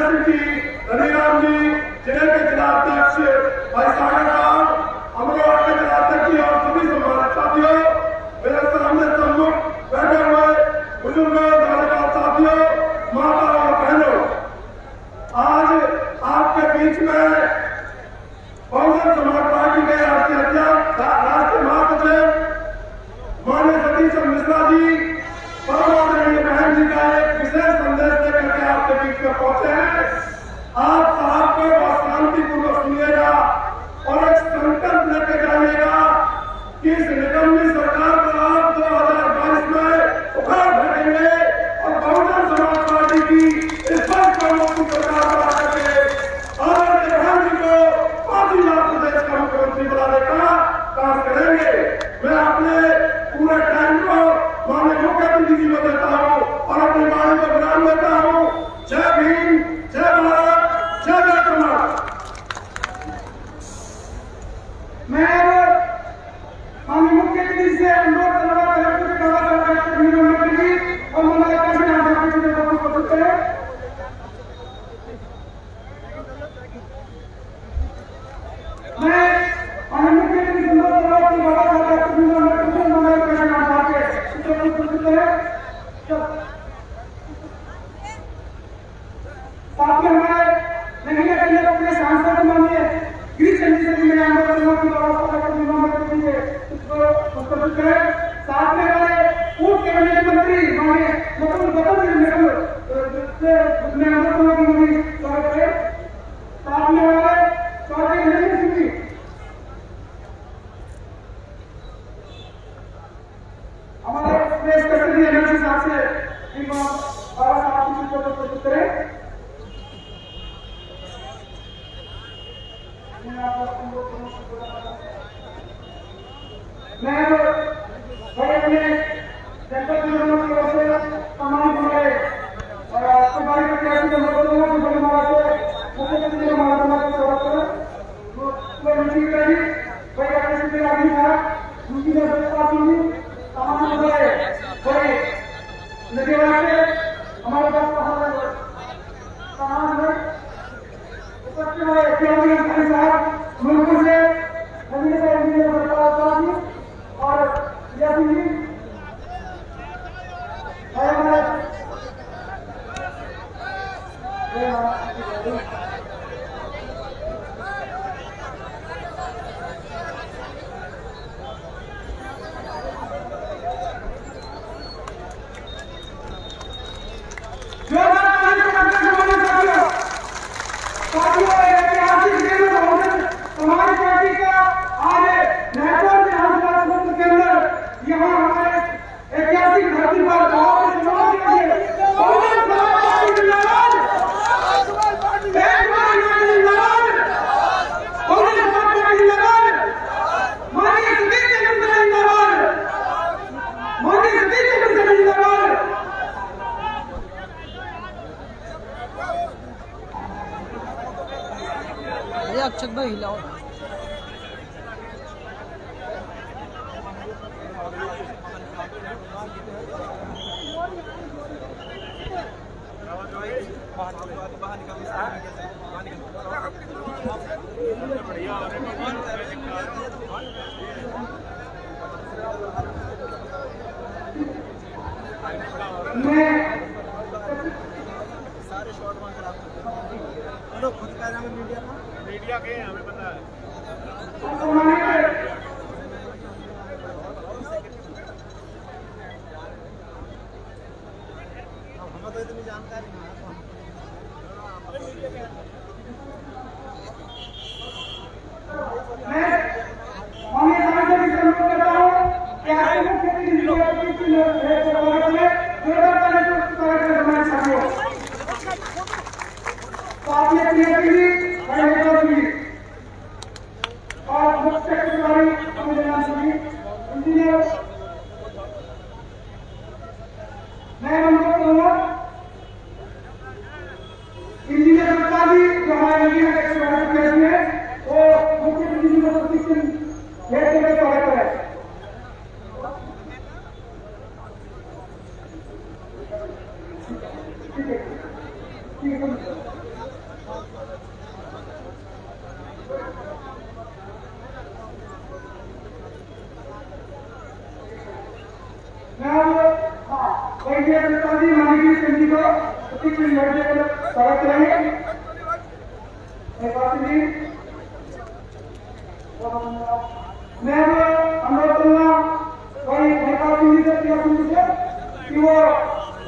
सिंह जी, रविराम जी, जिले के जिलाध्यक्ष भाई सागर साहब, अमरोहा के जिलाध्यक्ष जी और सभी सम्मानित साथियों, मेरे सामने सम्मुख बैठे हुए बुजुर्गों, नौजवान साथियों, माता और बहनों, आज आपके बीच में बहुजन समाज पार्टी के राष्ट्रीय अध्यक्ष, राष्ट्रीय महासचिव माननीय सतीश चंद्र मिश्रा जी, परम आदरणीय बहन जी का एक विशेष संदेश लेकर के आपके बीच में पहुंचे हैं। आप साहब को बहुत शांतिपूर्वक सुनिएगा और एक संकल्प लेके जाइएगा कि इस निकम्मी सरकार को आप 2022 में उखाड़ फेंकेंगे और बहुजन समाज पार्टी की इस वर्ष की सरकार बना करके आदरणीय बहन जी को 5 लाख प्रदेश का मुख्यमंत्री बनाने का काम करेंगे। मैं अपने पूरे टाइम को माननीय मुख्यमंत्री जी को देता हूँ और अपनी वाणी को विराम देता हूँ। जय भीम, जय भारत, जय जय कुमार। मैं माननीय मुख्यमंत्री से अनुरोध कर रहा हूँ कि बाबा साहब डॉक्टर भीमराव अम्बेडकर जी और मंगला काशी नाम से प्रस्तुत करते हैं। मैं माननीय मुख्यमंत्री से अनुरोध कर रहा हूँ कि बाबा साहब डॉक्टर भीमराव अम्बेडकर जी और मंगला काशी नाम से प्रस्तुत है। साथ में हमारे नहीं अकेले अपने सांसद माननीय गिरीश चंद्र जी मैं अनुरोध कर रहा हूँ कि बाबा साहब डॉक्टर भीमराव अम्बेडकर जी इसको प्रस्तुत करें। साथ में हमारे पूर्व कैबिनेट मंत्री माननीय मुकुल गौतम जी मैं अनुरोध कर रहा हूँ कि उन्हें स्वागत करें। साथ में हमारे चौधरी नरेंद्र सिंह जी, हमारे प्रेस सेक्रेटरी एनर्जी साहब से बाबा साहब की चित्र को प्रस्तुत करें। मैं भाई अपने जनता चुनाव की ओर से तमाम हमारे सरकारी प्रत्याशी के मदद में बड़े महाराज से मुख्यमंत्री जी महाराज का स्वागत करें। वो नीति करेगी भाई अपने से आदमी था उनकी ने व्यवस्था की तमाम हमारे बड़े नगरवासी से हमारे पास तमाम है उपस्थित हमारे चौधरी अंसारी साहब मुल्क से नवीन साहब इंजीनियर सरकार साहब और यासिन जी और हमारे ऐतिहासिक दिन हमारी पार्टी का आज महत्वपूर्ण विधानसभा क्षेत्र के अंदर यहाँ हमारे ऐतिहासिक धरती पर चुनाव के लिए बहुजन समाज पार्टी जिंदाबाद, बहुजन समाज पार्टी जिंदाबाद, माननीय सतीश चंद्र मिश्रा जिंदाबाद, माननीय सतीश चंद्र मिश्रा जिंदाबाद। अक्षत भाई हिलाओ। सारे शॉट वहां खराब खुद का नाम मीडिया के हमें पता है। हमें तो इतनी जानकारी नहीं है। मैं सांसद की अनुरोध करता हूँ कि आपके मुख्यमंत्री जी को और मुख्य सेक्रेटरी इंजीनियर मैं अनुरोध करूंगा इंजीनियर गुप्ता जी जो हमारे इंजीनियर एक्सपर्ट है वो मुख्यमंत्री जी को प्रशिक्षण देते हुए स्वागत है। ठीक है वैद्य जी मानवीय समिति को प्रतीक सिंह बैठे स्वागत करेंगे। मैं अनुरोध करूंगा भाई नेपाल सिंह से कि वो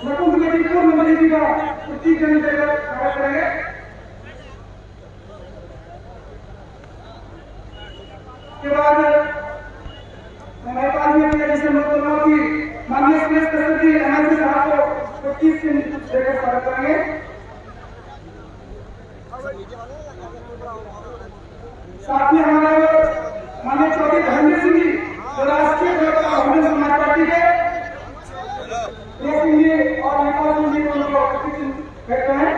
नकुल कमेटी पूर्व मंत्री का प्रतीक देने के लिए स्वागत करेंगे। के बाद नेपाल में जैसे अनुरोध की माननीय सुरेश कश्यप एनआईसी साहब को प्रतीक सिंह देकर स्वागत करेंगे। साथ ही हमारे माननीय चौधरी धर्मेंद्र सिंह जी जो राष्ट्रीय बहुजन समाज पार्टी के सिंह जी और नेपाल सिंह जी को प्रतीक सिंह बैठते हैं।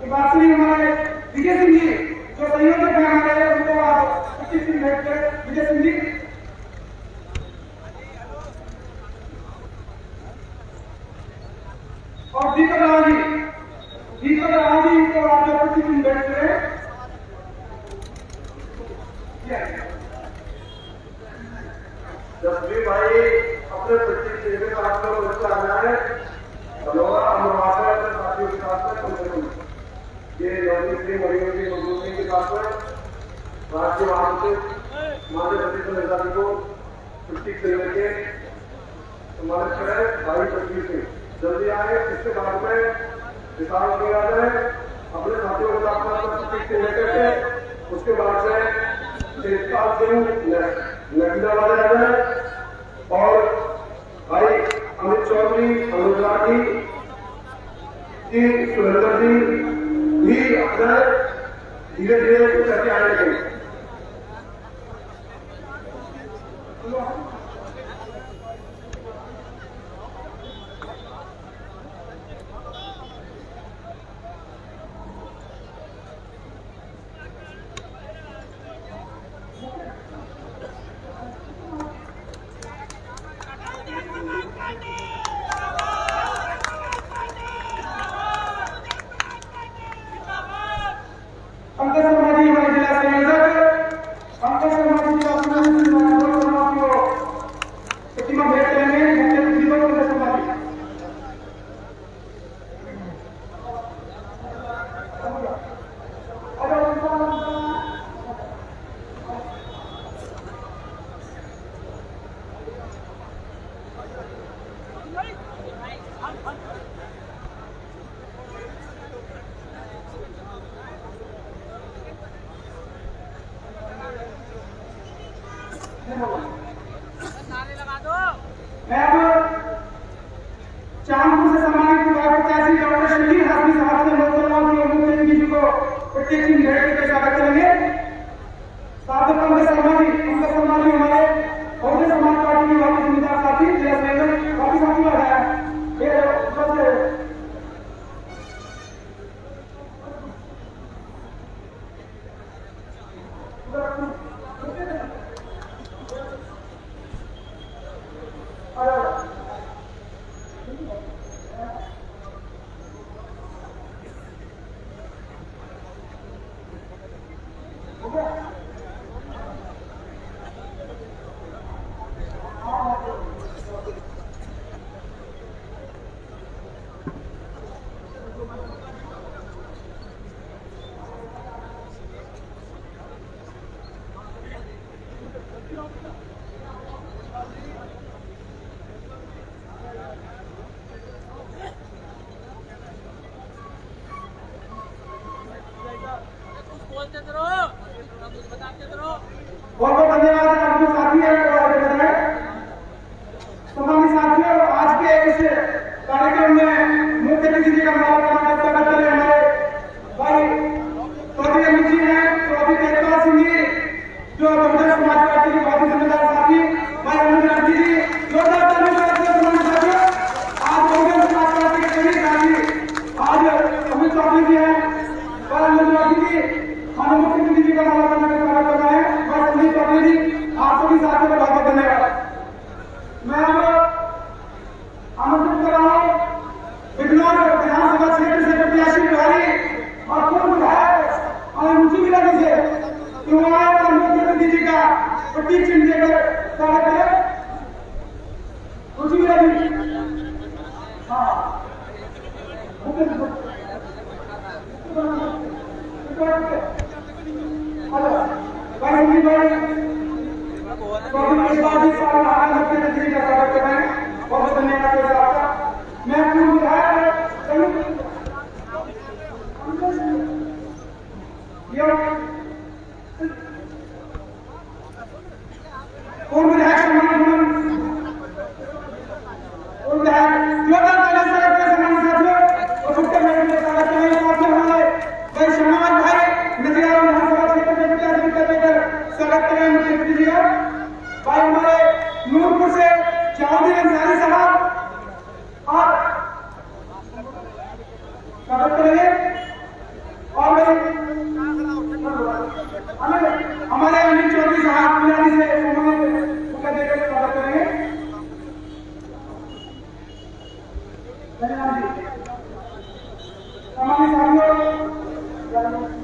हमारे विजय सिंह जी जो संयोजक है हमारे उनको आप प्रतीक सिंह बैठते विजय सिंह जी। और दीपक राव जी को आप प्रतीक सिंह बैठते हैं। जसवीर भाई अपने प्रतीक सिंह का आप लोग बच्चा आ जाए धन्यवाद अनुवाद अपने साथियों के साथ में कम से कम ये नवनीत मरियम जी मजदूर के साथ में राष्ट्रीय महासचिव माननीय प्रतिनिधि अधिकारी को प्रतीक सिंह के सम्मानित करें। भाई जसवीर सिंह जल्दी आए। इसके बाद में विशाल वगैरह जाए अपने साथियों के साथ में प्रतीक सिंह लेकर के उसके बाद से तेजपाल सिंह नगीना वाले आ जाए और भाई अमित चौधरी अनुराग जी सुरेंद्र जी भी अपना धीरे धीरे करके आने लगे। पंकज शर्मा जी हमारे जिला संयोजक पंकज शर्मा जी को प्रतिमा भेंट करेंगे। पंकज शर्मा जी मैं अब चांदपुर से सम्मानित प्रत्याशी डॉक्टर शकील हाफी साहब से लोकसभा के मुख्यमंत्री जी को प्रतीक सिंह भेंट के स्वागत करेंगे। साथ ही पंकज शर्मा जी हमारे बहुजन समाज पार्टी के वाले जिम्मेदार साथी जिला संयोजक काफी साथी लगाया बहुत बहुत धन्यवाद आपके साथी है। सम्मानित साथियों, आज के इस कार्यक्रम में मुख्य अतिथि का स्वागत करते हुए हमारे भाई चौधरी अमित जी हैं, चौधरी तेजपाल सिंह जी जो बहुजन समाज पार्टी के काफी जिम्मेदार साथी, भाई अनुराग जी जोरदार सम्मानित साथियों। आज बहुजन समाज पार्टी के सभी साथी आज अमित चौधरी जी हैं और अनुराग जी माननीय मुख्यमंत्री जी का स्वागत कर रहे हैं और संदीप चौधरी जी आप सभी साथियों का बहुत धन्यवाद। मैं अब आमंत्रित कर रहा हूँ बिजनौर विधानसभा क्षेत्र से प्रत्याशी प्रभारी और पूर्व विधायक और मुंशी मिला से युवाओं और मुख्यमंत्री प्रतीक चिन्ह देकर स्वागत करें। रुचि रवि, हाँ भाई भाई बहुत धन्यवाद आपका। मैं पूर्व विधायक भाई हमारे नूरपुर से जाऊदीन अंसारी साहब और स्वागत करेंगे। और हमारे अनिल चौधरी साहब पिलानी से उनका देकर स्वागत करेंगे। धन्यवाद जी। हमारे साथियों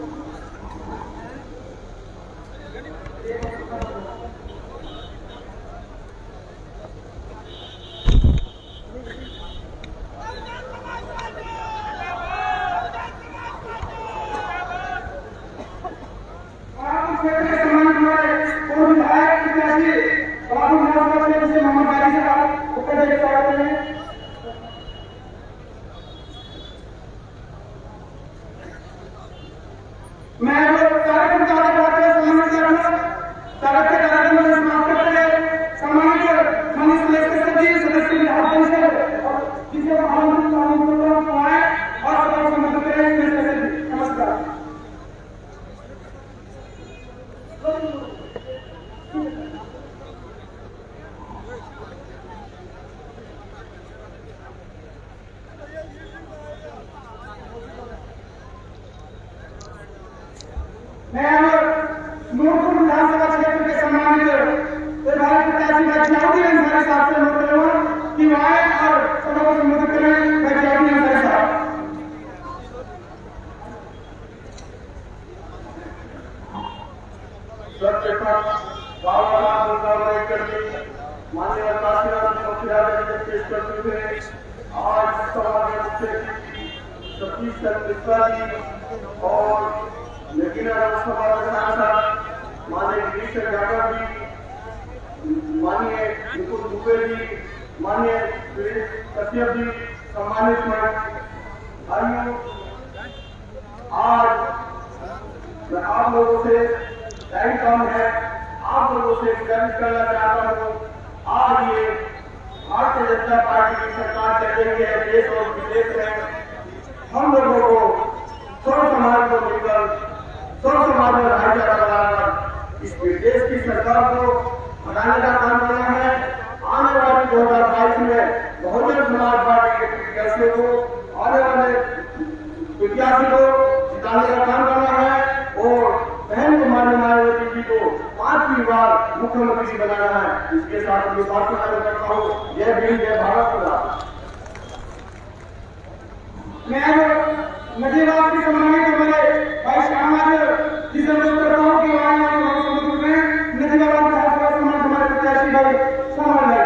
मैं नूरपुर विधानसभा क्षेत्र के सम्मानित विधायक प्रत्याशी भाई जाऊदीन अंसारी साहब से अनुरोध करूंगा कि वह आए और सभा को संबोधित करें। भाई जाऊदीन अंसारी साहब। माननीय काशीनाथ मुख्यालय पेश करते हुए आज सभा में मुख्य सतीश चंद्र मिश्रा जी और लोकसभा के सांसद माननीय गिरीश यादव जी, माननीय मुकुल दुबे जी, माननीय कश्यप जी, सम्मानित भाइयों, आज मैं आप लोगों से टाइम कम है, आप लोगों से विनती करना चाहता हूँ। आज ये भारतीय जनता पार्टी की सरकार चल रही है देश और विदेश में। हम लोगों को सर्व समाज को मिलकर सर्व समाज में भाईचारा बनाकर इस देश की सरकार को हटाने का काम करना है। आने वाले 2022 में बहुजन समाज पार्टी के प्रत्याशियों को आने वाले प्रत्याशी को जिताने का काम करना है और बहन को मायावती जी को 5वीं बार मुख्यमंत्री बनाना है। इसके साथ मैं बात करता हूँ। यह भी जय भारत माता। मैं नजीबाद के सम्मानित हमारे भाई श्यामलाल जी से अनुरोध करता हूँ कि वहाँ नजीबाद विधानसभा सम्मानित हमारे प्रत्याशी भाई श्यामलाल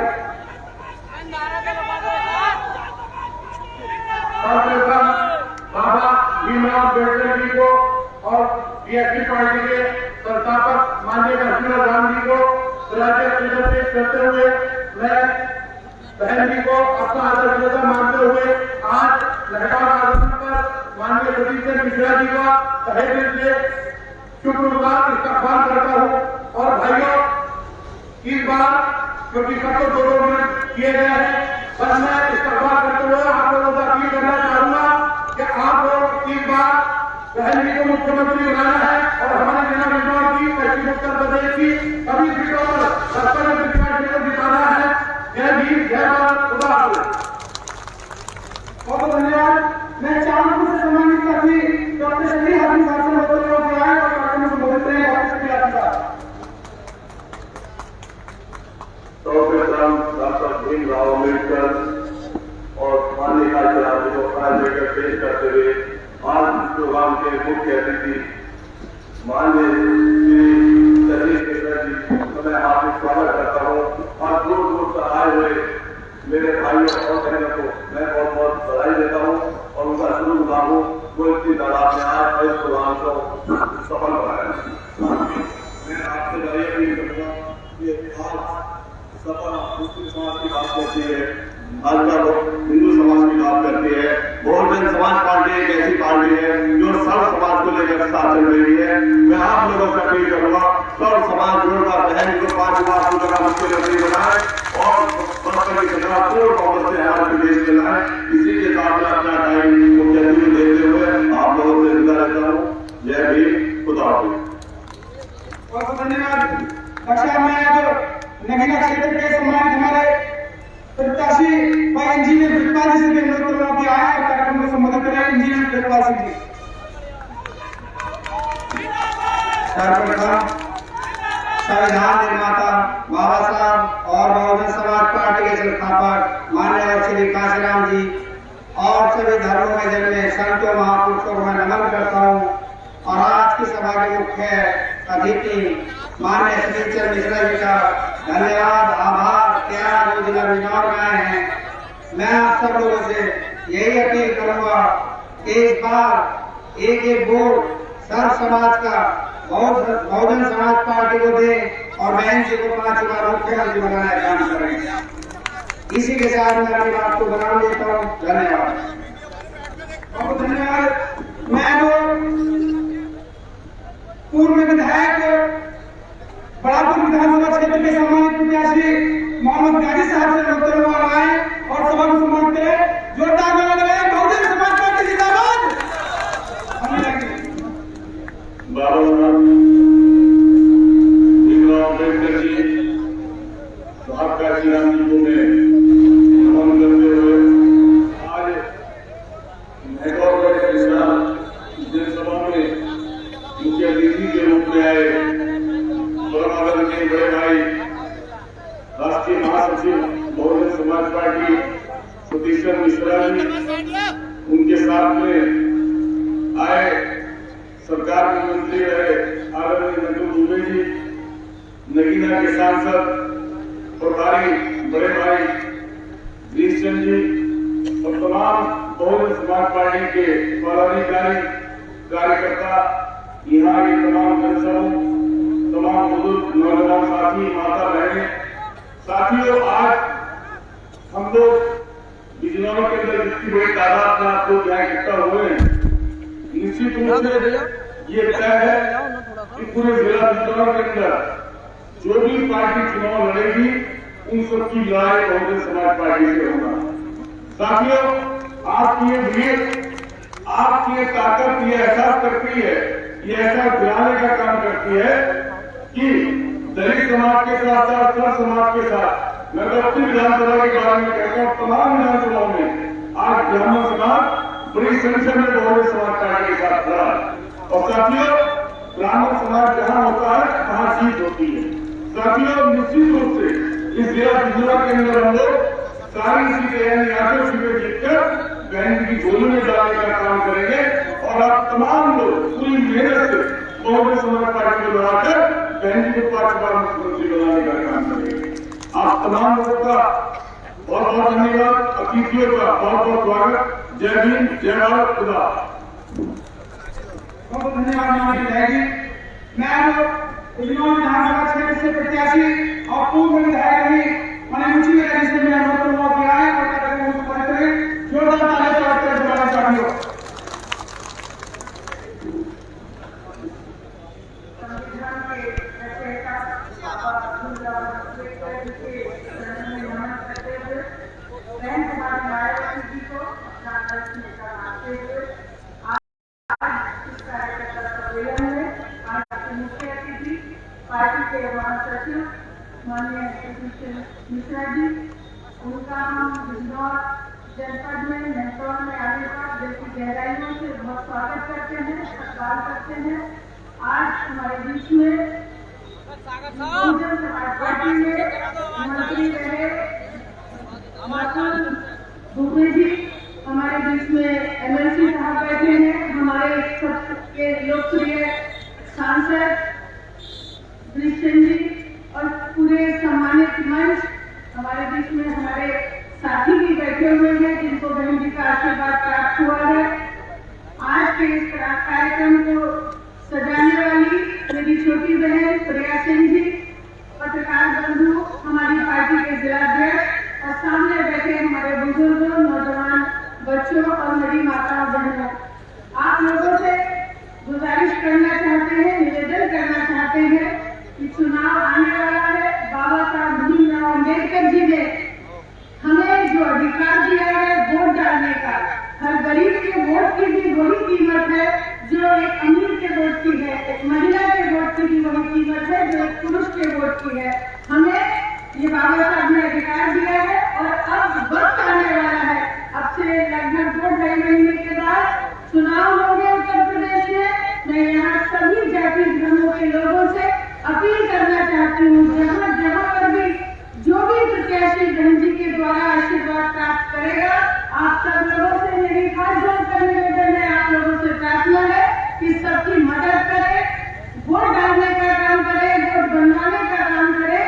बाबा भीमराव अम्बेडकर जी को और बीएसपी पार्टी के संस्थापक माननीय कस्तूरबा गांधी को राज्य पेश करते हुए मैं बहन जी को अपना आदर मानते हुए आज लहकार आगमन पर माननीय सतीश चंद्र मिश्रा जी का तहे दिल से शुक्रगुजार इस्तकबाल करता हूँ। और भाइयों, इस बार क्योंकि सब तो 2 मिनट किए गए हैं, बस मैं इस्तकबाल करते हुए आप लोगों से अपील करना चाहूंगा कि आप लोग इस बार बहन जी को मुख्यमंत्री बनाना है और हमारे जिला इंदौर की, पश्चिम उत्तर प्रदेश की सभी सीटों पर 70 प्रत्याशियों को जिताना है। जय भीम, जय भारत, खुदा हाफिज। बहुत धन्यवाद। मैं चांदपुर से सम्मानित साथी डॉक्टर शकील हाफिज साहब से अनुरोध करूंगा कि आए और कार्यक्रम में संबोधित करें। बहुत शुक्रिया आपका। सर्वप्रथम डॉक्टर भीमराव अम्बेडकर और माननीय काशीनाथ जी को पेश करते हुए आज इस प्रोग्राम के मुख्य अतिथि माननीय श्री सतीश मिश्रा जी करती है, भाजपा हिंदू समाज की बात करती है। बहुजन समाज पार्टी एक ऐसी पार्टी है जो सर्व समाज को लेकर साथ चल रही है। मैं आप लोगों से अपील करूंगा, सर्व समाज जोड़कर बहन को 5 लाख रुपए का मुख्यमंत्री बनाए और पूर्ण बहुमत से हमारे प्रदेश में लाए। इसी के साथ में अपना टाइम मुख्यमंत्री देते हुए आप लोगों से विदा लेता हूँ। जय भीम, खुदा हाफिज। बहुत बहुत धन्यवाद। कक्षा में अब नगीना क्षेत्र के सम्मानित हमारे प्रत्याशी भाई इंजीनियर बिरपाल जी से भी अनुरोध करूंगा कि आए और कार्यक्रम को संबोधित करें। इंजीनियर बिरपाल सिंह जी। सर्वप्रथम संविधान निर्माता बाबा साहब और बहुजन समाज पार्टी के संस्थापक माननीय श्री काशीराम जी और सभी धर्मों में जन्मे संतों महापुरुषों को मैं नमन करता हूँ। और आज की सभा के मुख्य अतिथि माननीय श्री चंद्र मिश्रा जी का धन्यवाद, आभार, त्याग जो जिला बिजनौर में आए हैं। मैं आप सब लोगों से यही अपील करूंगा कि इस बार एक वोट सर्व समाज का बहुजन समाज पार्टी को दें और बहन जी को 5 बार मुख्यमंत्री बनाने का काम करें। इसी के साथ मैं अपनी बात को विराम देता हूँ। धन्यवाद, बहुत धन्यवाद। मैं पूर्व विधायक बड़ापुर विधानसभा क्षेत्र के सम्मानित प्रत्याशी मोहम्मद गाजी साहब से अनुरोध आए और सभा को सम्मानित करें। जोरदार नारा लगाएं, बहुजन समाज पार्टी जिंदाबाद। बाबा अम्बेडकर जी, काशीराम जी को मैं नमन करते हुए आज महकौर विधानसभा में मुख्य अतिथि के रूप में आए परमानंद के बड़े भाई राष्ट्रीय महासचिव बहुजन समाज पार्टी सतीश्वर मिश्रा जी, उनके साथ में आए सरकार के मंत्री रहे आदरणीय नंदू दुबे जी, नगीना के सांसद प्रभारी बड़े भाई वीरचंद जी और तमाम बहुजन समाज पार्टी के पदाधिकारी कार्यकर्ता, यहाँ के तमाम जनसमूह, तमाम बुजुर्ग नौजवान साथी, माता बहनें, साथियों, आज हम लोग बिजनौर के अंदर जितनी बड़ी तादाद में आप लोग यहाँ इकट्ठा हुए हैं, निश्चित रूप से ये तय है कि पूरे जिला बिजनौर के अंदर जो भी पार्टी चुनाव लड़ेगी उन सबकी लड़ाई बहुजन समाज पार्टी से होगा। साथियों, आपकी ये भीड़, आपकी ये ताकत ये एहसास करती है, ये ऐसा दिलाने का काम करती है कि दलित समाज के साथ साथ सर्व समाज के साथ, मैं तो अपनी विधानसभा के बारे में कहता हूँ, तमाम विधानसभाओं में आज ब्राह्मण समाज बड़ी संख्या में बहुजन समाज पार्टी के साथ खड़ा है। और साथियों, ब्राह्मण समाज जहां होता है वहां जीत होती है। साथियों, निश्चित रूप से इस जिला बिजनौर के अंदर हम लोग सारी सीटें यानी 8 सीटें जीतकर बहन की झोली में डालने का काम करेंगे और आप तमाम लोग पूरी मेहनत से बहुजन समाज पार्टी को बढ़ाकर बहन जी को 5 बार मुख्यमंत्री बनाने का काम करेंगे। आप तमाम लोगों का बहुत बहुत धन्यवाद, अतिथियों का बहुत बहुत स्वागत। जय भीम, जय भारत, खुदा। बहुत धन्यवाद हमारे विधायक जी। मैं बिजनौर विधानसभा क्षेत्र से प्रत्याशी और पूर्व विधायक रही मैंने रुचि मेरा जिससे मैं अनुरोध करूंगा कि आए और कार्यक्रम को पूरा करें। जोरदार तालियों से स्वागत करें हमारे साथियों। संविधान के रचयिता बहन कुमारी मायावती जी को श्रद्धांजलि देते हुए इस कार्यक्रम का सम्मेलन में आज के मुख्य अतिथि पार्टी के महासचिव माननीय श्री मिश्रा जी, उनका हम बिजनौर जनपद में महकौर में आने का दिल की गहराइयों से बहुत स्वागत करते हैं, सत्कार करते हैं। आज हमारे बीच में बहुजन समाज पार्टी में मंत्री रहे दुबे जी, हमारे बीच में एमएलसी साहब बैठे हैं, हमारे सबके लोकप्रिय सांसद वीरचंद जी और पूरे सम्मानित मंच, हमारे बीच में हमारे साथी भी बैठे हुए हैं जिनको बहन जी का आशीर्वाद प्राप्त हुआ है। आज के इस कार्यक्रम को सजाने वाली मेरी छोटी बहन प्रिया सिंह जी, पत्रकार बंधु, हमारी पार्टी के जिलाध्यक्ष और के वोट की है। हमें ये बाबा साहब ने अधिकार दिया है और अब वक्त आने वाला है। अब से लगभग 2-2.5 महीने के बाद चुनाव होंगे उत्तर प्रदेश में। मैं यहाँ सभी जाति धर्मों के लोगों से अपील करना चाहती हूँ, जहाँ जहाँ पर भी जो भी प्रत्याशी बहन जी के द्वारा आशीर्वाद प्राप्त करेगा, आप सब लोगों से मेरी खास जोर कर निवेदन है, आप लोगों से प्रार्थना है कि सबकी मदद करे, वोट डालने का काम करे, वोट बनवाने का काम करे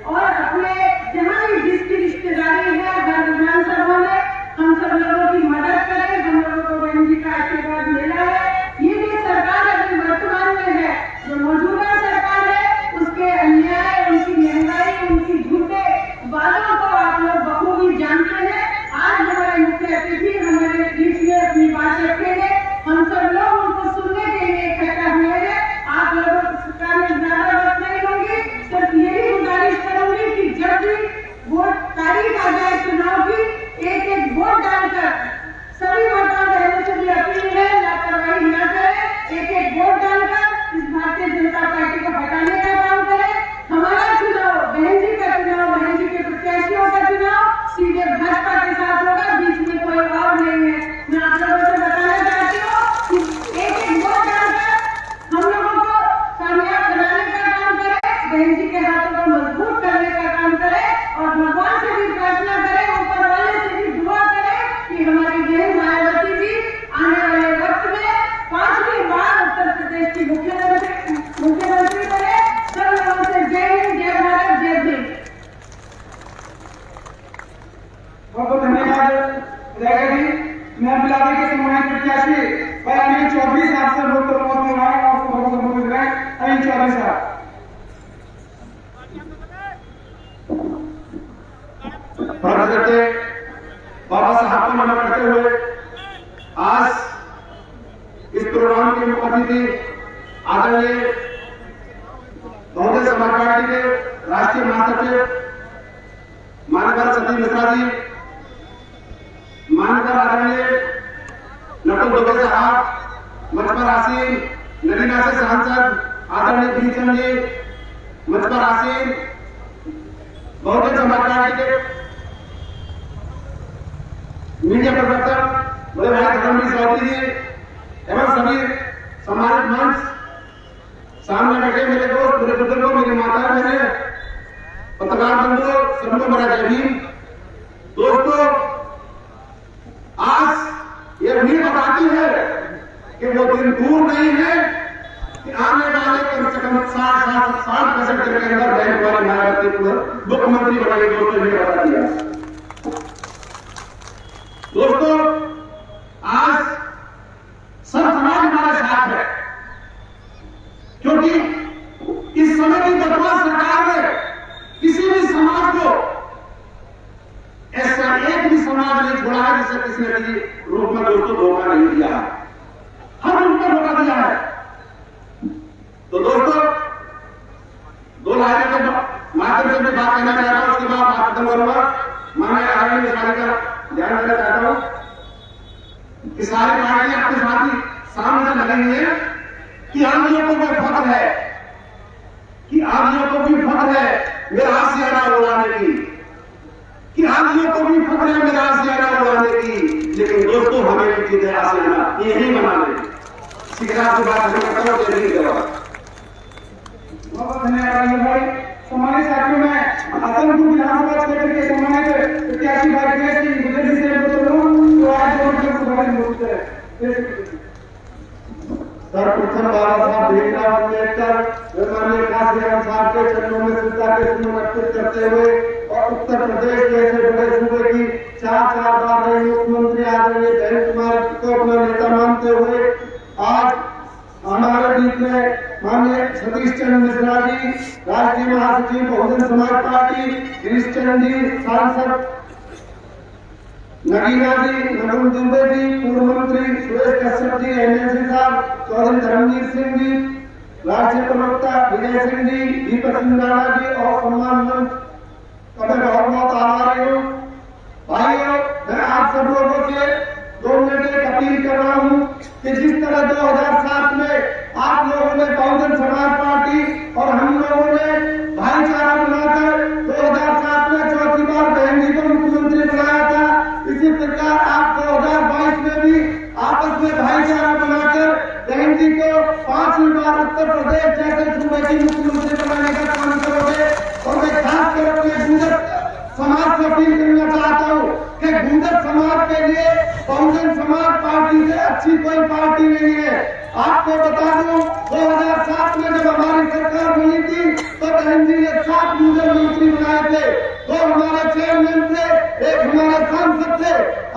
और अपने जहाँ भी जिसकी रिश्तेदारी है हर विधानसभा में हम सब लोगों की मदद करें। हम लोगों को बहन जी का आशीर्वाद मिला है। ये भी सरकार अभी वर्तमान में है, जो मौजूदा सरकार है उसके अन्याय, उनकी महंगाई, उनकी झूठे वादों को आप लोग बखूबी जानते हैं। आज हमारे मुख्य अतिथि हमारे बीच में अपनी बात रखेंगे, हम सब लोग उनको सुनने के लिए इकट्ठा हुए हैं। आप लोगों को सरकार में ज्यादा वक्त नहीं होगी, सिर्फ यही गुजारिश करूंगी कि जब भी वोट तारीख आ जाए चुनाव की, एक वोट डालकर सभी माताओं बहनों से भी अपील है, लापरवाही न करें, एक वोट डालकर इस भारतीय जनता पार्टी को हटाने का काम करें। हमारा चुनाव बहन जी का चुनाव, बहन जी के प्रत्याशियों का चुनाव सीधे भाजपा के साथ होगा, बीच में कोई और नहीं है। मैं आप लोगों से बताना चाहती हूँ कि एक वोट डालकर हम लोगों को कामयाब बनाने का काम करें, बहन जी के हाथों को मजबूत करने का काम करें और भगवान से भी प्रार्थना करें, ऊपर वाले से भी दुआ करें कि हमारी बहन मायावती जी आने वाले वक्त में 5वीं बार उत्तर प्रदेश की मुख्यमंत्री बने। सब लोगों से जय हिंद, जय भारत, जय भीम। बहुत बहुत धन्यवाद रेखा जी। मैं बिलारी के सम्मानित प्रत्याशी भाई अनिल चौधरी साहब से वोट करवाने वाले हैं, आपको बहुत संबोधित करें। अनिल चौधरी साहब। फर्ज करते बाबा साहब को नमन करते हुए आज इस प्रोग्राम के मुख्य अतिथि आदरणीय बहुजन समाज पार्टी के राष्ट्रीय महासचिव मानकर सतीश मिश्रा जी, मानकर आदरणीय नकुल दुबे साहब, मंच पर आसीन नगीना से सांसद आदरणीय भीमचंद जी, मंच पर आसीन बहुजन समाज पार्टी के मीडिया प्रवर्तक बड़े भाई धर्मवीर चौधरी जी एवं सभी सम्मानित मंच, सामने बैठे मेरे दोस्त, मेरे बुजुर्गों, मेरी माताएं, मेरे पत्रकार बंधुओं, सबको मेरा जय भीम। दोस्तों, आज यह भी बताती है कि वो दिन दूर नहीं है कि आने वाले कम से कम 60-60 के अंदर बैंक वाले मायावती को मुख्यमंत्री बनाएंगे। दोस्तों, ये बता दिया। दोस्तों, आज सब समाज हमारे साथ है, क्योंकि इस समय की वर्तमान सरकार ने किसी भी समाज को ऐसा एक भी समाज नहीं छोड़ा है जिसे किसी ने किसी रूप में दोस्तों धोखा नहीं दिया है। हर उनको धोखा दिया है। तो दोस्तों, 2 लाइनों के माध्यम से मैं बात कहना चाहता हूं, उसके बाद बात खत्म करूंगा। मैं आगे निशानी का ध्यान देना चाहता हूं कि सारी पार्टियां अपने साथी सामने से लगी हुई है कि आम लोगों को फख्र है, कि आम लोगों को भी फख्र है मेरा आशियाना उड़ाने की, कि आम लोगों को भी फख्र है मेरा आशियाना उड़ाने की। लेकिन दोस्तों, हमें भी चीजें आशियाना यही बनाने शिक्षा से बात करता हूं। बहुत धन्यवाद भाई। सम्मानित साथियों, मैं असमपुर विधानसभा क्षेत्र के सम्मानित प्रत्याशी भाई गणेश सिंह गुजर जी से बोल रहा हूँ, तो आज सर्वप्रथम बाबा साहब भीमराव अम्बेडकर माननीय खासगिराम साहब के चरणों में श्रद्धा के सुमन अर्पित करते हुए और उत्तर प्रदेश जैसे बड़े सूबे की 4 बार रहे मुख्यमंत्री आदरणीय धैर्य कुमार को अपना नेता मानते हुए आज हमारे बीच में माननीय सतीश चंद्र मिश्रा जी, राष्ट्रीय महासचिव बहुजन समाज पार्टी, गिरीश चंद्र जी, सांसद नगीना जी, नकुल दुबे जी, पूर्व मंत्री सुरेश कश्यप जी, एमएलसी साहब चौधरी धर्मवीर सिंह जी, राज्य प्रवक्ता विजय सिंह जी, दीपक सिंह राणा जी और सम्मान मंच का मैं बहुत बहुत आभारी हूँ। भाइयों, मैं आप सब लोगों से 2 मिनट एक अपील कर रहा हूँ कि जिस तरह 2007 में आप लोगों ने बहुजन समाज पार्टी और हम लोगों ने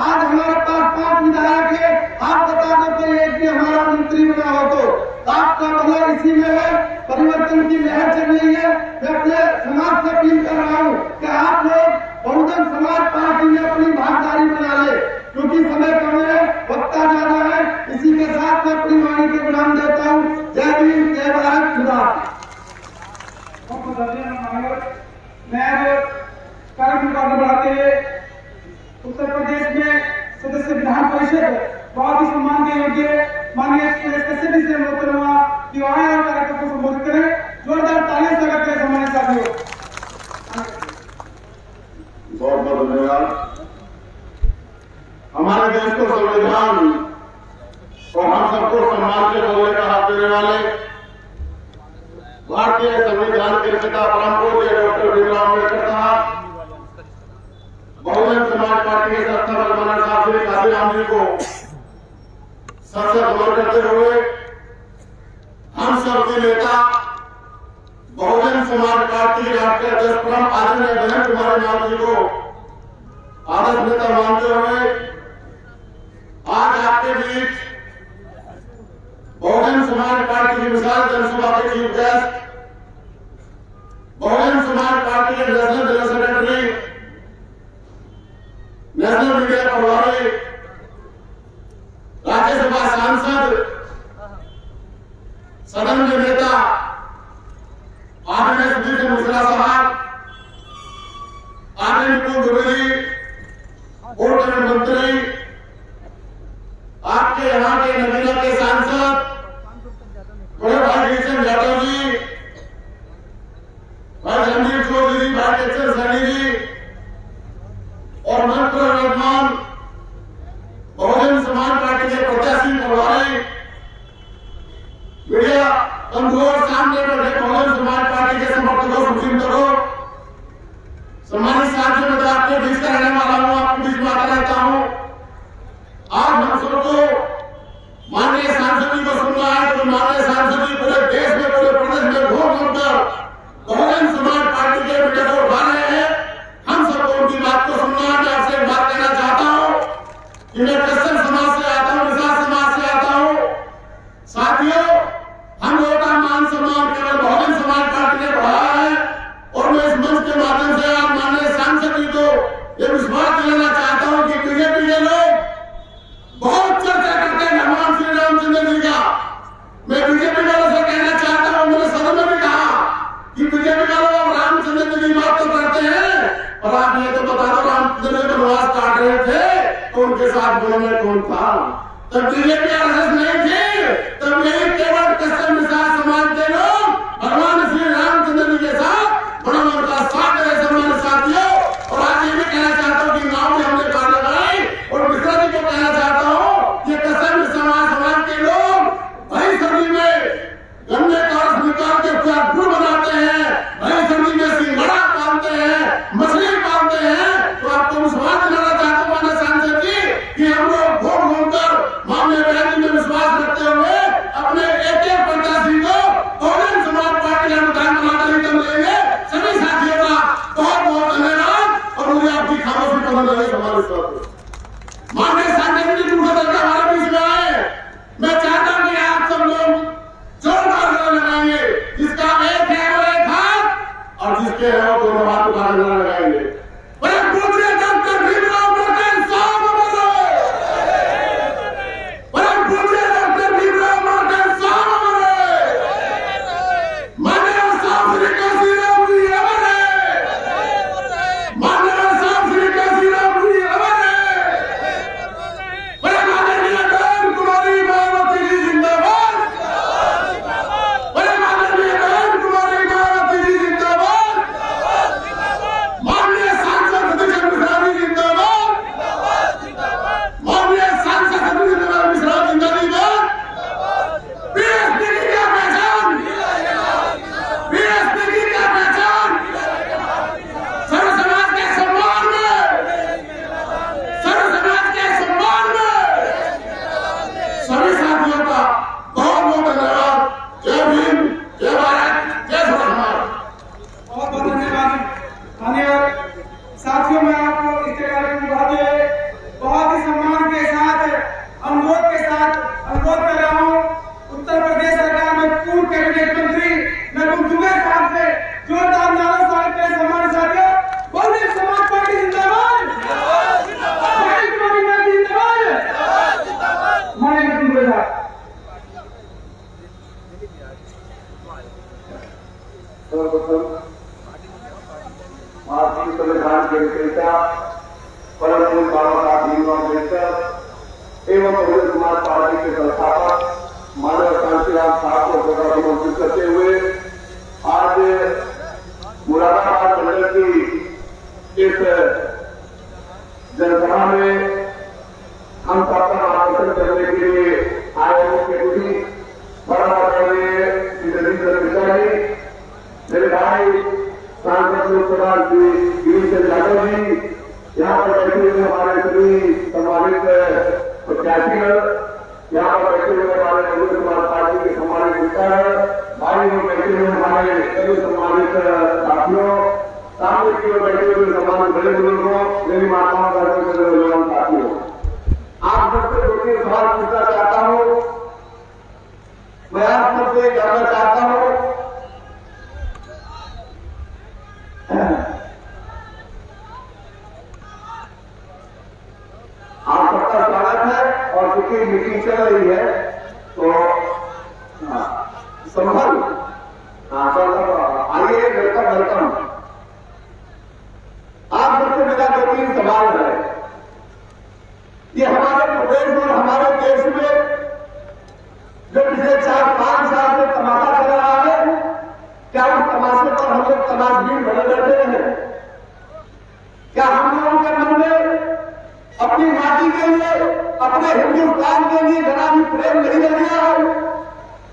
आज हमारे पास 5 विधायक है, आप बता दो कोई एक भी हमारा मंत्री बना हो तो आपका भला इसी में है। परिवर्तन की लहर चल रही है। मैं अपने समाज से अपील कर रहा हूँ कि आप लोग बहुजन समाज पार्टी में अपनी भागीदारी बना ले, क्योंकि समय कम है, वक्त ज्यादा है। इसी के साथ मैं अपनी वाणी के विराम देता हूँ। जय भीम, जय भारत, खुदा। मैं कार्यक्रम को बढ़ाते हुए उत्तर प्रदेश में सदस्य विधान परिषद बहुत ही सम्मान के योग्य माननीय कश्यप जी से अनुरोध करूंगा कि आए और कार्यक्रम को संबोधित करें। जोरदार तालियां स्वागत करें सम्मानित साथियों। बहुत बहुत धन्यवाद। हमारे देश को संविधान और हम सबको सम्मान से बोलने का हक देने वाले भारतीय संविधान के रचयिता परम पूज्य डॉक्टर भीमराव अम्बेडकर साहब, बहुजन समाज पार्टी के संस्थापक गवर्नर साहब श्री काशीराम जी को सबसे गौर करते हुए हम सबके नेता बहुजन समाज पार्टी के राष्ट्रीय अध्यक्ष परम आदरणीय बहन कुमारी नाथ जी को आदर्श नेता मानते हुए आज आपके बीच बहुजन समाज पार्टी की मिसाल जनसभा के chief guest, Bahujan Samaj party के national general secretary, national media प्रभारी, राज्यसभा सांसद, सदन के नेता आदरणीय सुधीर मिश्रा साहब, आदरणीय निपुण दुबे जी, पूर्व मंत्री, आपके यहाँ के नगीना के सांसद बड़े भाई किशन यादव जी, भाई रणदीप चौधरी जी, भाई टेक्सर सैनी जी और मंत्र रहमान बहुजन समाज पार्टी के प्रत्याशी प्रभारी, मीडिया बंधुओं, सामने बैठे बहुजन समाज पार्टी के समर्थकों, सुचिंतकों, सम्मानित साथियों, मैं तो आपके बीच का रहने वाला हूँ, आपके बीच में आता रहता हूँ। आज हम सबको माननीय सांसद जी को सुनना है तो माननीय सांसद जी पूरे देश में, पूरे प्रदेश में घूम घूमकर बहुजन समाज पार्टी के मीडिया को उठा रहे हैं। हम सबको उनकी बात को सुनना है। मैं आपसे एक बात कहना चाहता हूँ कि मैं क्रिश्चियन समाज से आता हूँ, विशाल समाज से आता हूँ। साथियों, हम लोगों का मान सम्मान केवल बहुजन समाज पार्टी ने बढ़ाया है और मैं इस मंच के माध्यम से आज माननीय सांसद जी को ये विश्वास दिलाना चाहता हूँ कि बीजेपी के लोग बहुत चर्चा करते हैं भगवान श्री रामचंद्र जी का। मैं बीजेपी वालों से कहना चाहता हूँ, मैंने सदन में भी कहा कि बीजेपी वालों अब रामचंद्र जी की बात तो करते हैं, और आप ये तो बता दो रामचंद्र जी वनवास काट रहे थे तो उनके साथ बोलने में कौन था? तब बीजेपी आरएसएस नहीं थी, तब यही केवल कश्यप मिश्रा समाज के लोग भगवान श्री रामचंद्र जी के साथ बड़ा मन का साथ रहे। सम्मानित साथियों, और आज ये भी कहना चाहता हूँ कि गाँव में हमने बात लगाई और मिश्रा जी को कहना चाहता हूँ कि कश्यप समाज के लोग भाई सर्दी में गन्ने का रस निकाल के पूरा गुड़ बनाते हैं, भाई सर्दी में सिंघाड़ा पालते हैं, मछली पालते हैं। तो आपको विश्वास दिलाना चाहता हूँ माननीय सांसद जी कि हम लोग घूम घूमकर मामले बयानी में विश्वास रखते हुए अपने एक एक प्रत्याशी को बहुजन समाज पार्टी का विधान बनाकर ही लेंगे। सभी साथियों का बहुत बहुत धन्यवाद और मुझे आपकी खामोशी पसंद आई। हमारे साथ माननीय सांसद जी दूसरे तरीके हमारे बीच में आए। मैं चाहता हूँ कि आप सब लोग जोरदार लगाएंगे। जिसका एक है वो एक हाथ और जिसके है वो दोनों हाथ उठाकर लगाएंगे। माननीय भारतीय संविधान के रचयिता परम पूज्य बाबा साहब भीमराव अम्बेडकर एवं बहुजन समाज पार्टी के संस्थापक मानव शांतिराम साहब को सम्मानित करते हुए आज मुरादाबाद मंडल की इस जनसभा में हम सबका मार्गदर्शन करने के लिए आए मुख्य अतिथि परमात्मा मेरे भाई सांसद लोकसभा श्री गिरीश यादव जी, यहाँ पर बैठे हुए हमारे सभी सम्मानित प्रत्याशीगण, यहाँ पर बैठे हुए हमारे बहुजन समाज पार्टी के सम्मानित नेता भाई लोग बैठे हुए हमारे सभी सम्मानित साथियों, सामने की ओर बैठे हुए सम्मानित बड़े बुजुर्गों, मेरी माताओं बहनों साथियों, आप सबसे दो तीन सवाल पूछना चाहता हूँ। मैं आप सबसे जानना चाहता हूँ, आप सबका स्वागत है और क्योंकि मीटिंग चल रही है तो संभल आइए, वेलकम वेलकम। आप सबसे मेरा दो तीन सवाल है। ये हमारे प्रदेश और हमारे देश में जो पिछले 4-5 साल से तमाशा चल रहा है, क्या उस तमाशे पर हम लोग तमाशबीन बने बैठे हैं? क्या हम लोगों के मन में अपनी माटी के लिए, अपने हिंदुस्तान के लिए जरा भी प्रेम नहीं रह गया है?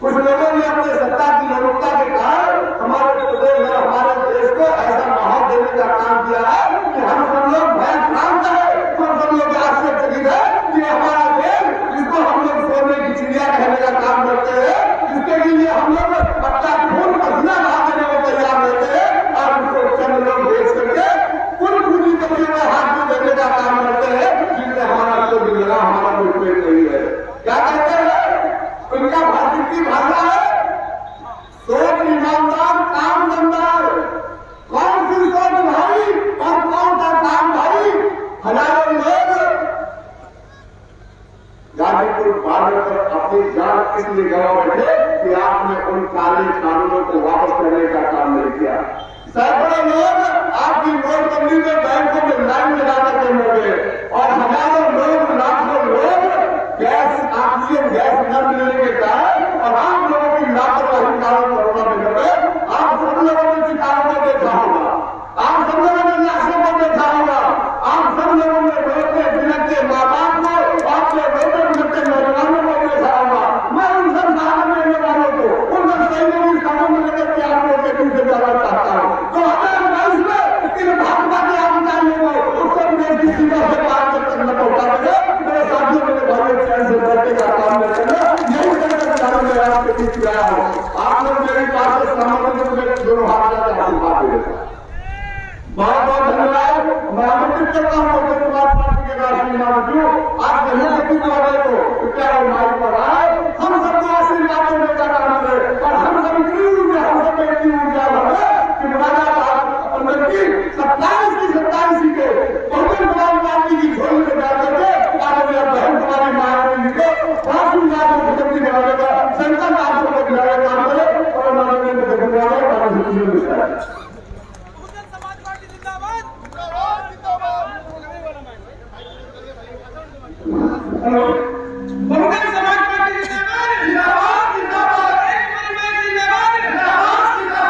कुछ लोगों ने अपने सत्ता की लोलुपता के कारण हमारे प्रदेश और हमारे देश को ऐसा माहौल देने का काम किया है कि हम सब लोग भय भ्रांत है, हम सब लोग आश्चर्यचकित है कि हमारा देश, जिसको हम लोग सोने की चिड़िया कहने का काम करते हैं, जिसके लिए हम लोग अपना खून पसीना बहा देने को तैयार रहते हैं, और उसको चंद लोग बेच करके कुल पूंजी कभी में हाथ में देने का काम करते हैं, जिससे हमारा कोई मिला, हमारा कोई पेट नहीं है। क्या कहते हैं? उनका भारत की भाषा है सोच ईमानदार, काम दमदार। कौन सी सोच भाई और कौन सा काम भाई? हजारों लोग गाजीपुर बॉर्डर पर अपनी जान इसलिए गवा बैठे कि आपने उन काले कानूनों को वापस करने का काम नहीं किया। सैकड़ों लोग आपकी नोटबंदी में बैंकों में लाइन लगा करके मर गए, और हजारों लोग, लाखों लोग गैस, ऑक्सीजन गैस न मिलने के कारण और आप लोगों की लापरवाही कारण कोरोना में मर गए। आप सब लोगों ने शिकारों को देखा होगा, आप सब लोगों ने लाशों को देखा होगा, आप सब लोगों ने रोते बिलखते माँ बाप को, आपने रोते बिलखते नौजवानों को देखा होगा। मैं उन सब सामने रहने वालों को, उन सब सैनिकों की सामने लेकर के आप लोगों के पीछे जाना चाहता हूँ। 2022 में इन भाजपा के अधिकारियों को उत्तर प्रदेश की सीमा से पार तक न पहुंचा देगा। मेरे साथियों, मेरे भाइयों, चैन से बैठने का काम नहीं करना, यही करने का कारण मैं आपके बीच आया हूँ। आप लोग मेरी बात से सहमत हैं, मुझे दोनों हाथ का आशीर्वाद दे देगा। बहुत बहुत धन्यवाद। मैं आमंत्रित करता हूँ बहुजन समाज पार्टी के राष्ट्रीय महामंत्री, आप कहीं लेकिन वाले को क्या माइक पर आए, हम सबको आशीर्वाद देने का काम करें, और हम सब इतनी ऊर्जा, हम सब इतनी ऊर्जा भरे कि मुरादाबाद अंदर की 27 की 27 सीटें बहुजन समाज पार्टी की झोली में डाल करके आज मेरा बहन हमारी महारानी जी को 5,000 मुख्यमंत्री बनाने का संकल्प आप लोगों को दिलाने का काम करें, और माननीय मुख्यमंत्री हमारे बहुजन समाज पार्टी जिंदाबाद, जिंदाबाद, जिंदाबाद, एक परिवार जिंदाबाद, जिंदाबाद, जिंदाबाद,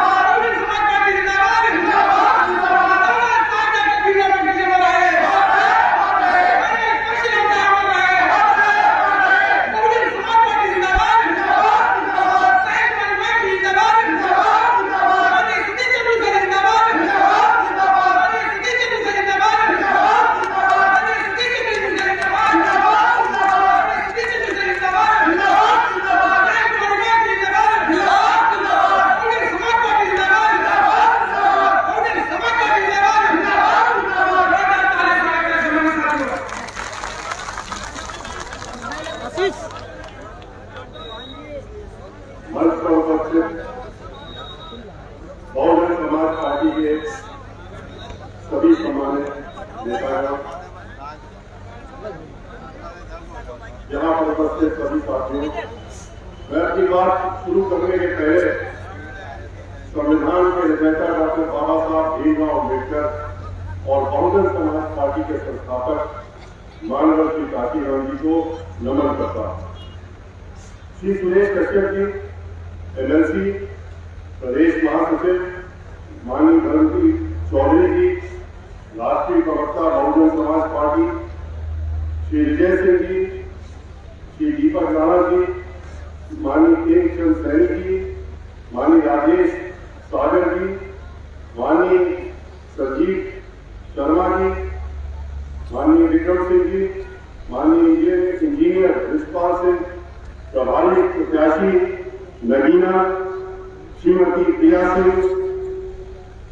बहुजन समाज पार्टी जिंदाबाद, जिंदाबाद, जिंदाबाद, साथ में पीछे पीछे बनाए, अरे पीछे होता है, बहुजन समाज पार्टी जिंदाबाद, जिंदाबाद, जिंदाबाद, एक परिवार जिंदाबाद, जिंदाबाद, जिंदाबाद, अरे सिटी चलू से जिंदाबाद, जिंदाबाद, जिंदाबाद, अरे सिटी चलू से जिंदाबाद, जिंदाबाद, जिंदाबाद, अरे सिटी चलू से जिंदाबाद, जिंदाबाद। मंच पर उपस्थित बहुजन समाज पार्टी के सभी सम्मानित नेतागण, यहाँ पर उपस्थित सभी साथियों, मैं अपनी बात शुरू करने के पहले संविधान के रचयिता डॉक्टर बाबा साहब भीमराव अम्बेडकर और बहुजन समाज पार्टी के संस्थापक माननीय श्री काशीराम जी को नमन करता हूं। श्री सुरेश कश्यप जी एलएलसी प्रदेश महासचिव, माननीय धर्मवीर चौधरी जी राष्ट्रीय प्रवक्ता बहुजन समाज पार्टी, श्री विजय सिंह जी, श्री दीपक राणा जी, माननीय प्रेमचंद सैनी जी, माननीय राजेश सागर जी, माननीय संजीव शर्मा जी, माननीय विक्रम सिंह जी, माननीय इंजीनियर रिशपाल सिंह, प्रभारी प्रत्याशी नगीना, श्रीमती प्रिया सिंह,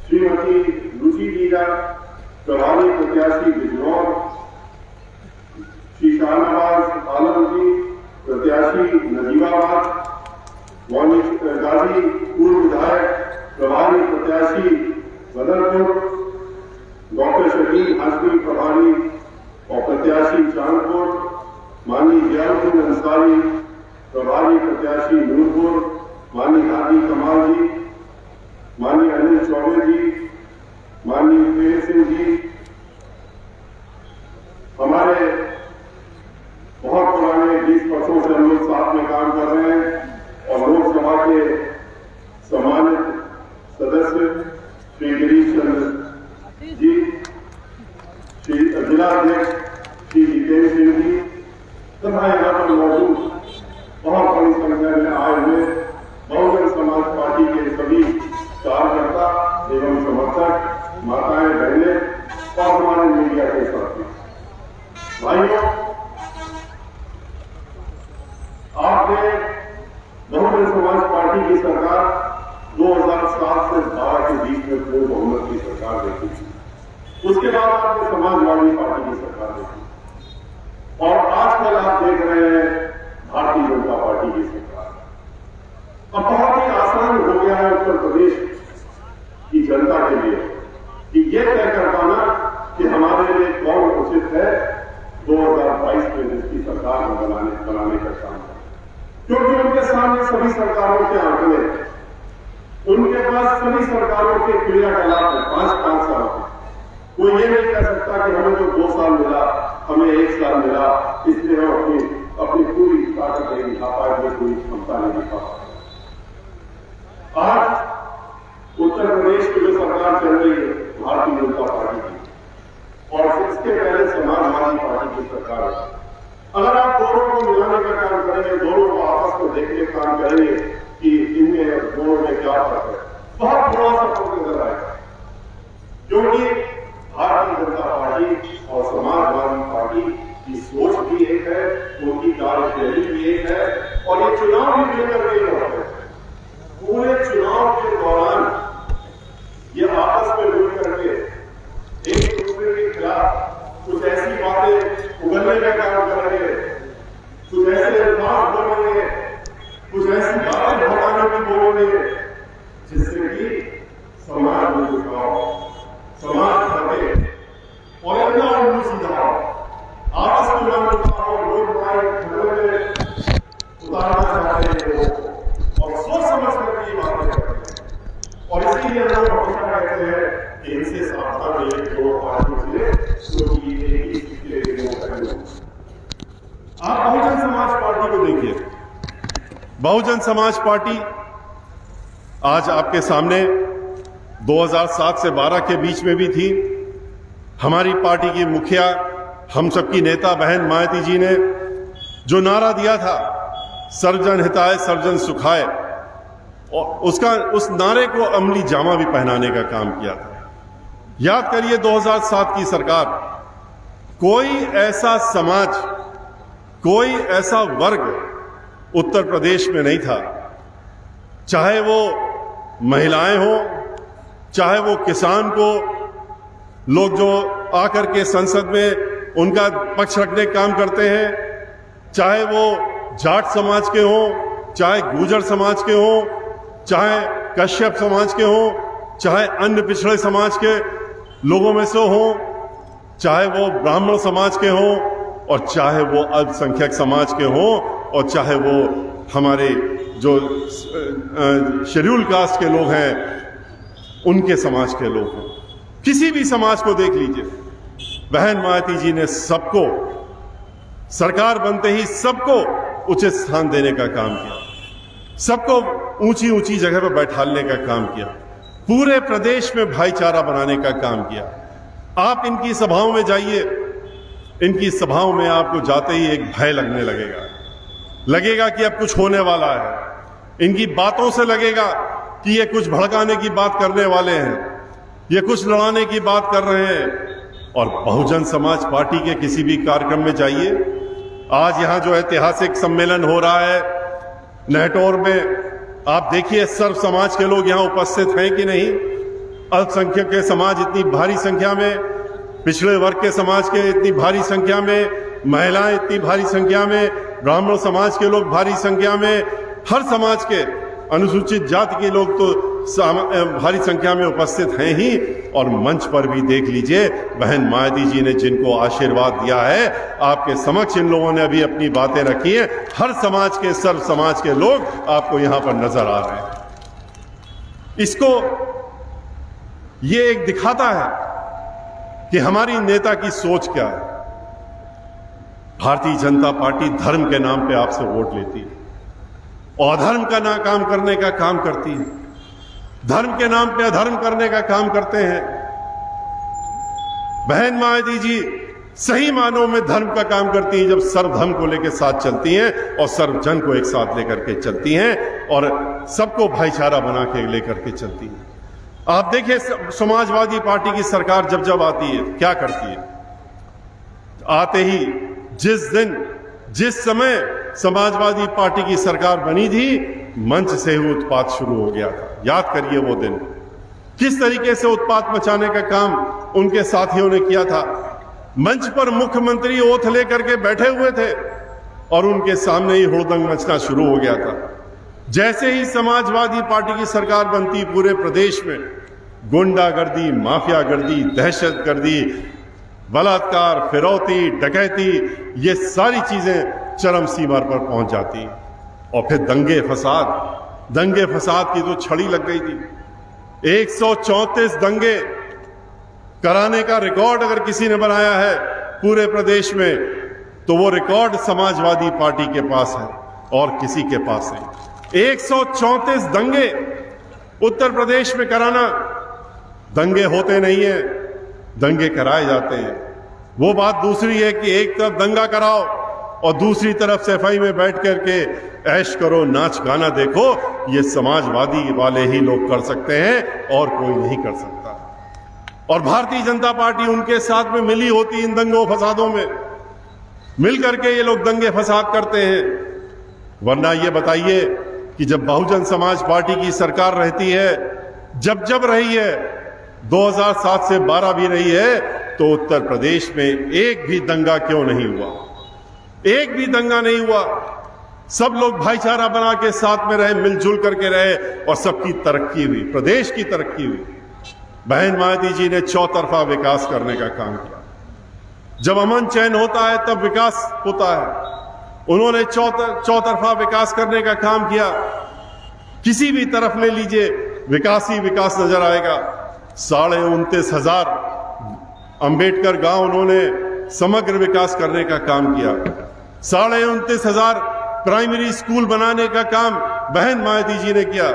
श्रीमती रुचि लीला, प्रभारी प्रत्याशी बिजनौर, श्री शाहनवाज आलम जी, प्रत्याशी नजीबाबाद, गाजी पूर्व विधायक प्रभारी प्रत्याशी बदरपुर, डॉक्टर शकील हाशमी प्रभारी और प्रत्याशी चांदपुर, माननीय जियाउद्दीन अंसारी प्रभारी प्रत्याशी नूरपुर, माननीय हादी कमाल जी, माननीय अनिल चौबे जी, माननीय प्रेम सिंह जी, हमारे बहुत पुराने 20 वर्षों से हम लोग साथ में काम कर रहे हैं और लोकसभा के सम्मानित सदस्य श्री गिरीश चंद्र जी, श्री जिलाध्यक्ष श्री जितेंद्र सिंह जी तथा यहाँ पर मौजूद बहुत बड़ी संख्या में आए हुए बहुजन समाज पार्टी के सभी कार्यकर्ता एवं समर्थक, माताएं, बहनें और हमारे मीडिया के साथी भाइयों, आपने बहुजन समाज पार्टी की सरकार 2007 से 12 के बीच में पूर्ण बहुमत की सरकार देखी थी। उसके बाद आपने समाजवादी पार्टी की सरकार देखी और आजकल आप देख रहे हैं भारतीय जनता पार्टी की सरकार। अब बहुत ही आसान हो गया है उत्तर प्रदेश की जनता के लिए कि ये तय कर पाना कि हमारे लिए कौन उचित है 2022 में जिसकी सरकार को बनाने का काम है, क्योंकि उनके सामने सभी सरकारों के आंकड़े हैं, उनके पास सभी सरकारों के क्रियाकलाप है 5-5 साल के। कोई ये नहीं कह सकता कि हमें तो 2 साल मिला, हमें 1 साल मिला, इसलिए हम अपनी पूरी ताकत नहीं दिखा पाएंगे, पूरी क्षमता नहीं दिखा पाएंगे। आज उत्तर प्रदेश की जो सरकार चल रही है भारतीय जनता पार्टी की और इसके पहले समाजवादी पार्टी की सरकार है। अगर आप दोनों को मिलाने का काम करेंगे, दोनों को आपस में देखने का काम करेंगे कि इनमें दोनों में क्या फर्क है, बहुत बड़ा सा फर्क नजर आएगा, क्योंकि भारतीय जनता पार्टी और समाजवादी पार्टी की सोच भी एक है, उनकी कार्यशैली भी एक है और ये चुनाव भी मिलकर नहीं होते हैं। पूरे चुनाव के दौरान ये आपस में मिल करके एक दूसरे के खिलाफ कुछ ऐसी बातें उगलने का काम करेंगे, कुछ ऐसे अल्फाज बोलेंगे, कुछ ऐसी बातें भड़काने की बोलेंगे जिससे कि समाज में झुकाव, समाज घटे और इतना उल्लू सीधा आपस में लोग उतारना चाहते हैं और सोच समझ कर ये बातें करते हैं और इसीलिए लोग हमेशा कहते हैं कि इनसे सावधान रहिए, दो पार्टियों से, क्योंकि ये एक ही सिक्के के दो पहलू हैं। आप बहुजन समाज पार्टी को देखिए। बहुजन समाज पार्टी आज आपके सामने 2007 से 12 के बीच में भी थी। हमारी पार्टी की मुखिया, हम सबकी नेता बहन मायावती जी ने जो नारा दिया था, सर्वजन हिताय सर्वजन सुखाय, और उस नारे को अमली जामा भी पहनाने का काम किया था। याद करिए 2007 की सरकार, कोई ऐसा समाज, कोई ऐसा वर्ग उत्तर प्रदेश में नहीं था, चाहे वो महिलाएं हो, चाहे वो किसान को लोग जो आकर के संसद में उनका पक्ष रखने का काम करते हैं, चाहे वो जाट समाज के हों, चाहे गुर्जर समाज के हों, चाहे कश्यप समाज के हों, चाहे अन्य पिछड़े समाज के लोगों में से हों, चाहे वो ब्राह्मण समाज के हों और चाहे वो अल्पसंख्यक समाज के हों और चाहे वो हमारे जो शेड्यूल कास्ट के लोग हैं उनके समाज के लोग हों। किसी भी समाज को देख लीजिए, बहन मायावती जी ने सबको सरकार बनते ही सबको उचित स्थान देने का काम किया, सबको ऊंची ऊंची जगह पर बैठाने का काम किया, पूरे प्रदेश में भाईचारा बनाने का काम किया। आप इनकी सभाओं में जाइए, इनकी सभाओं में आपको जाते ही एक भय लगने लगेगा कि अब कुछ होने वाला है। इनकी बातों से लगेगा कि ये कुछ भड़काने की बात करने वाले हैं, ये कुछ लड़ाने की बात कर रहे हैं। और बहुजन समाज पार्टी के किसी भी कार्यक्रम में जाइए, आज यहां जो ऐतिहासिक सम्मेलन हो रहा है नेहटौर में, आप देखिए सर्व समाज के लोग यहां उपस्थित हैं कि नहीं। अल्पसंख्यक के समाज इतनी भारी संख्या में, पिछड़े वर्ग के समाज के इतनी भारी संख्या में, महिलाएं इतनी भारी संख्या में, ब्राह्मण समाज के लोग भारी संख्या में, हर समाज के अनुसूचित जाति के लोग तो भारी संख्या में उपस्थित हैं ही। और मंच पर भी देख लीजिए, बहन मायावती जी ने जिनको आशीर्वाद दिया है, आपके समक्ष इन लोगों ने अभी अपनी बातें रखी हैं। हर समाज के, सर्व समाज के लोग आपको यहां पर नजर आ रहे हैं। इसको ये एक दिखाता है कि हमारी नेता की सोच क्या है। भारतीय जनता पार्टी धर्म के नाम पे आपसे वोट लेती है, अधर्म का ना काम करने का काम करती है, धर्म के नाम पे अधर्म करने का काम करते हैं। बहन मायावती जी सही मानों में धर्म का काम करती हैं जब सर्वधर्म को लेकर साथ चलती हैं और सर्वजन को एक साथ लेकर के चलती हैं और सबको भाईचारा बना के लेकर के चलती हैं। आप देखिए, समाजवादी पार्टी की सरकार जब जब आती है क्या करती है। आते ही जिस समय समाजवादी पार्टी की सरकार बनी थी, मंच से ही उत्पात शुरू हो गया था। याद करिए वो दिन, किस तरीके से उत्पात मचाने का काम उनके साथियों ने किया था। मंच पर मुख्यमंत्री ओथ लेकर के बैठे हुए थे और उनके सामने ही हुड़दंग मचना शुरू हो गया था। जैसे ही समाजवादी पार्टी की सरकार बनती, पूरे प्रदेश में गुंडागर्दी, माफियागर्दी, दहशतगर्दी, बलात्कार, फिरौती, डकैती, ये सारी चीजें चरम सीमा पर पहुंच जाती। और फिर दंगे फसाद की तो छड़ी लग गई थी। 134 दंगे कराने का रिकॉर्ड अगर किसी ने बनाया है पूरे प्रदेश में, तो वो रिकॉर्ड समाजवादी पार्टी के पास है और किसी के पास नहीं। 134 दंगे उत्तर प्रदेश में कराना। दंगे होते नहीं है, दंगे कराए जाते हैं। वो बात दूसरी है कि एक तरफ दंगा कराओ और दूसरी तरफ सफाई में बैठ करके ऐश करो, नाच गाना देखो। ये समाजवादी वाले ही लोग कर सकते हैं और कोई नहीं कर सकता। और भारतीय जनता पार्टी उनके साथ में मिली होती इन दंगों फसादों में, मिल करके ये लोग दंगे फसाद करते हैं। वरना ये बताइए कि जब बहुजन समाज पार्टी की सरकार रहती है, जब रही है, 2007 से 12 भी रही है, तो उत्तर प्रदेश में एक भी दंगा क्यों नहीं हुआ? एक भी दंगा नहीं हुआ। सब लोग भाईचारा बना के साथ में रहे, मिलजुल करके रहे और सबकी तरक्की हुई, प्रदेश की तरक्की हुई। बहन मायावती जी ने चौतरफा विकास करने का काम किया। जब अमन चैन होता है तब विकास होता है। उन्होंने चौतरफा विकास करने का काम किया। किसी भी तरफ ले लीजिए, विकास ही विकास नजर आएगा। 29,500 अंबेडकर गांव उन्होंने समग्र विकास करने का काम किया। 29,500 प्राइमरी स्कूल बनाने का काम बहन मायावती जी ने किया।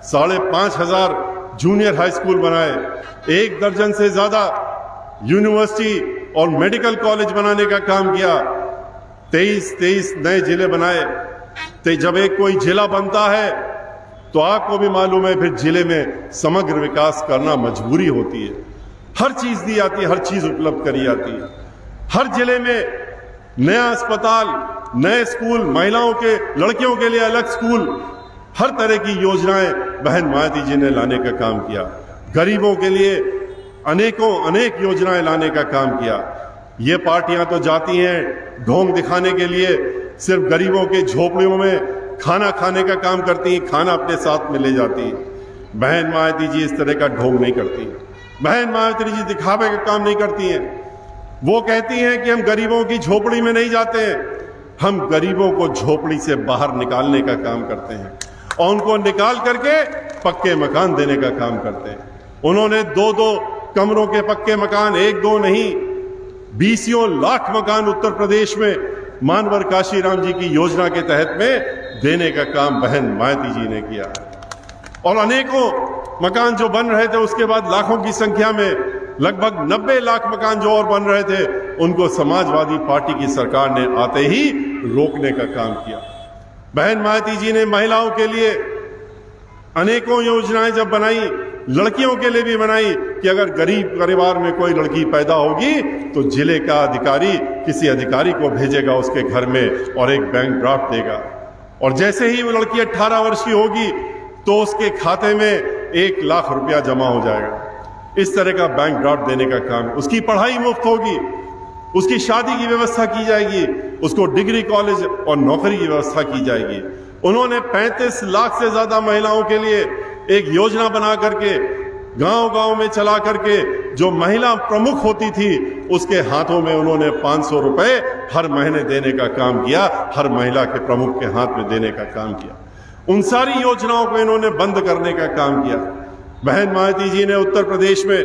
5,500 जूनियर हाई स्कूल बनाए। 1 दर्जन से ज्यादा यूनिवर्सिटी और मेडिकल कॉलेज बनाने का काम किया। 23 नए जिले बनाए। तो जब एक कोई जिला बनता है तो आपको भी मालूम है फिर जिले में समग्र विकास करना मजबूरी होती है। हर चीज दी जाती है, हर चीज उपलब्ध करी जाती है। हर जिले में नया अस्पताल, नए स्कूल, महिलाओं के, लड़कियों के लिए अलग स्कूल, हर तरह की योजनाएं बहन मायावती जी ने लाने का काम किया। गरीबों के लिए अनेक योजनाएं लाने का काम किया। ये पार्टियां तो जाती हैं ढोंग दिखाने के लिए, सिर्फ गरीबों के झोपड़ियों में खाना खाने का काम करती हैं, खाना अपने साथ में ले जाती हैं। बहन मायावती जी इस तरह का ढोंग नहीं करती। बहन मायावती जी दिखावे का काम नहीं करती हैं। वो कहती हैं कि हम गरीबों की झोपड़ी में नहीं जाते हैं, हम गरीबों को झोपड़ी से बाहर निकालने का काम करते हैं और उनको निकाल करके पक्के मकान देने का काम करते हैं। उन्होंने 2-2 कमरों के पक्के मकान, 1-2 नहीं, 20 लाख मकान उत्तर प्रदेश में मानवर काशीराम जी की योजना के तहत में देने का काम बहन मायावती जी ने किया। और अनेकों मकान जो बन रहे थे, उसके बाद लाखों की संख्या में लगभग 90 लाख मकान जो और बन रहे थे, उनको समाजवादी पार्टी की सरकार ने आते ही रोकने का काम किया। बहन मायावती जी ने महिलाओं के लिए अनेकों योजनाएं जब बनाई, लड़कियों के लिए भी बनाई कि अगर गरीब परिवार में कोई लड़की पैदा होगी तो जिले का अधिकारी किसी अधिकारी को भेजेगा उसके घर में और एक बैंक ड्राफ्ट देगा, और जैसे ही वो लड़की 18 वर्ष की होगी तो उसके खाते में 1 लाख रुपया जमा हो जाएगा। इस तरह का बैंक ड्राफ्ट देने का काम। उसकी पढ़ाई मुफ्त होगी, उसकी शादी की व्यवस्था की जाएगी, उसको डिग्री कॉलेज और नौकरी की व्यवस्था की जाएगी। उन्होंने 35 लाख से ज्यादा महिलाओं के लिए एक योजना बना करके गांव-गांव में चला करके जो महिला प्रमुख होती थी उसके हाथों में उन्होंने 500 रुपए हर महीने देने का काम किया, हर महिला के प्रमुख के हाथ में देने का काम किया। उन सारी योजनाओं को इन्होंने बंद करने का काम किया। बहन मायावती जी ने उत्तर प्रदेश में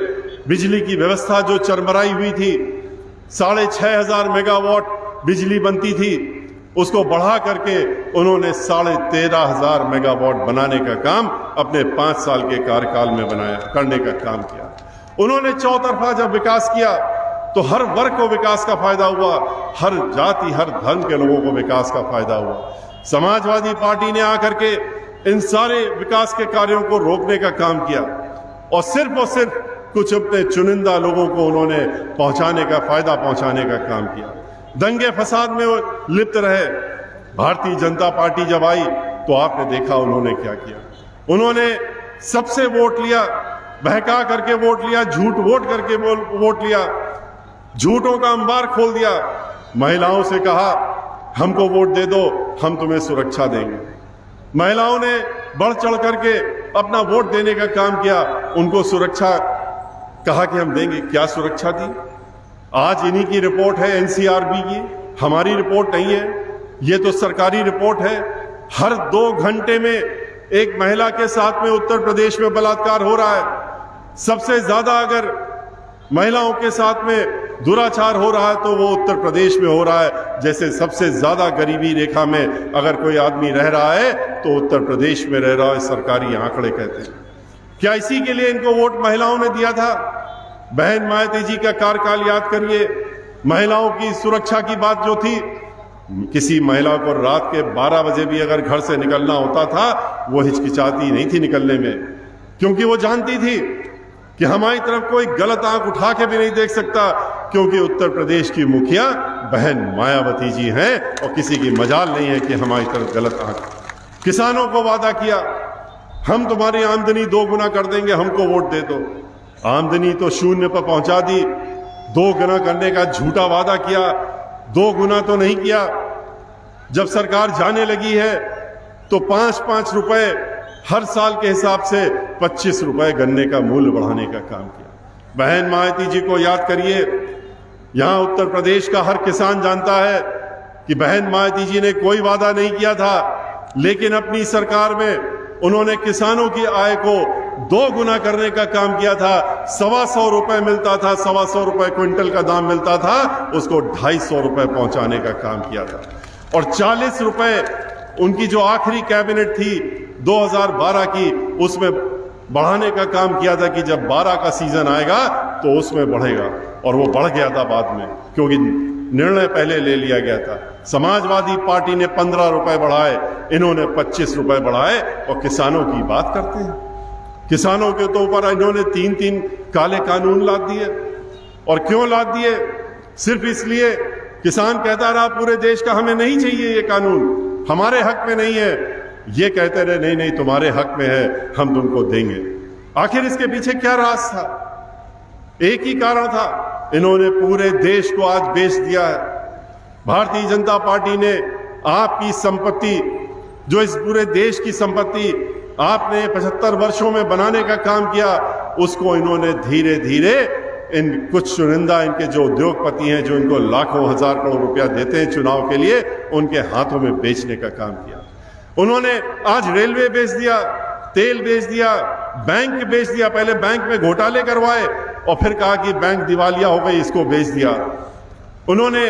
बिजली की व्यवस्था जो चरमराई हुई थी, 6,500 मेगावाट बिजली बनती थी, उसको बढ़ा करके उन्होंने 13,500 मेगावाट बनाने का काम अपने 5 साल के कार्यकाल में करने का काम किया। उन्होंने चौतरफा जब विकास किया तो हर वर्ग को विकास का फायदा हुआ, हर जाति हर धर्म के लोगों को विकास का फायदा हुआ। समाजवादी पार्टी ने आकर के इन सारे विकास के कार्यों को रोकने का काम किया और सिर्फ कुछ अपने चुनिंदा लोगों को उन्होंने फायदा पहुंचाने का काम किया। दंगे फसाद में लिप्त रहे। भारतीय जनता पार्टी जब आई तो आपने देखा उन्होंने क्या किया। उन्होंने सबसे वोट लिया, बहका करके वोट लिया, झूठ वोट करके वोट लिया, झूठों का अंबार खोल दिया। महिलाओं से कहा हमको वोट दे दो, हम तुम्हें सुरक्षा देंगे। महिलाओं ने बढ़ चढ़ करके अपना वोट देने का काम किया, उनको सुरक्षा कहा कि हम देंगे। क्या सुरक्षा दी? आज इन्हीं की रिपोर्ट है एनसीआरबी की, हमारी रिपोर्ट नहीं है, ये तो सरकारी रिपोर्ट है। हर 2 घंटे में एक महिला के साथ में उत्तर प्रदेश में बलात्कार हो रहा है। सबसे ज्यादा अगर महिलाओं के साथ में दुराचार हो रहा है तो वो उत्तर प्रदेश में हो रहा है। जैसे सबसे ज्यादा गरीबी रेखा में अगर कोई आदमी रह रहा है तो उत्तर प्रदेश में रह रहा है, सरकारी आंकड़े कहते हैं। क्या इसी के लिए इनको वोट महिलाओं ने दिया था? बहन मायावती जी का कार्यकाल याद करिए। महिलाओं की सुरक्षा की बात जो थी, किसी महिला को रात के 12 बजे भी अगर घर से निकलना होता था वो हिचकिचाती नहीं थी निकलने में, क्योंकि वो जानती थी कि हमारी तरफ कोई गलत आंख उठा के भी नहीं देख सकता, क्योंकि उत्तर प्रदेश की मुखिया बहन मायावती जी हैं और किसी की मजाल नहीं है कि हमारी तरफ गलत आंख। किसानों को वादा किया हम तुम्हारी आमदनी 2 गुना कर देंगे, हमको वोट दे दो। आमदनी तो 0 पर पहुंचा दी। 2 गुना करने का झूठा वादा किया, 2 गुना तो नहीं किया। जब सरकार जाने लगी है तो 5-5 रुपए हर साल के हिसाब से 25 रुपए गन्ने का मूल्य बढ़ाने का काम किया। बहन मायावती जी को याद करिए। यहां उत्तर प्रदेश का हर किसान जानता है कि बहन मायावती जी ने कोई वादा नहीं किया था, लेकिन अपनी सरकार में उन्होंने किसानों की आय को 2 गुना करने का काम किया था। 125 रुपए मिलता था, 125 रुपए क्विंटल का दाम मिलता था, उसको 250 रुपए पहुंचाने का काम किया था। और 40 रुपए उनकी जो आखिरी कैबिनेट थी 2012 की, उसमें बढ़ाने का काम किया था कि जब 12 का सीजन आएगा तो उसमें बढ़ेगा, और वो बढ़ गया था बाद में, क्योंकि निर्णय पहले ले लिया गया था। समाजवादी पार्टी ने 15 रुपए बढ़ाए, इन्होंने 25 रुपए बढ़ाए, और किसानों की बात करते हैं। किसानों के तो ऊपर इन्होंने 3-3 काले कानून लाद दिए। और क्यों लाद दिए? सिर्फ इसलिए किसान कहता रहा पूरे देश का हमें नहीं चाहिए ये कानून, हमारे हक में नहीं है। ये कहते रहे नहीं नहीं तुम्हारे हक में है, हम तुमको देंगे। आखिर इसके पीछे क्या राज था? एक ही कारण था, इन्होंने पूरे देश को आज बेच दिया है। भारतीय जनता पार्टी ने आपकी संपत्ति, जो इस पूरे देश की संपत्ति आपने 75 वर्षों में बनाने का काम किया, उसको इन्होंने धीरे धीरे इन कुछ चुनिंदा इनके जो उद्योगपति हैं, जो इनको लाखों हजार करोड़ रुपया देते हैं चुनाव के लिए, उनके हाथों में बेचने का काम किया। उन्होंने आज रेलवे बेच दिया, तेल बेच दिया, बैंक बेच दिया। पहले बैंक में घोटाले करवाए और फिर कहा कि बैंक दिवालिया हो गई, इसको बेच दिया। उन्होंने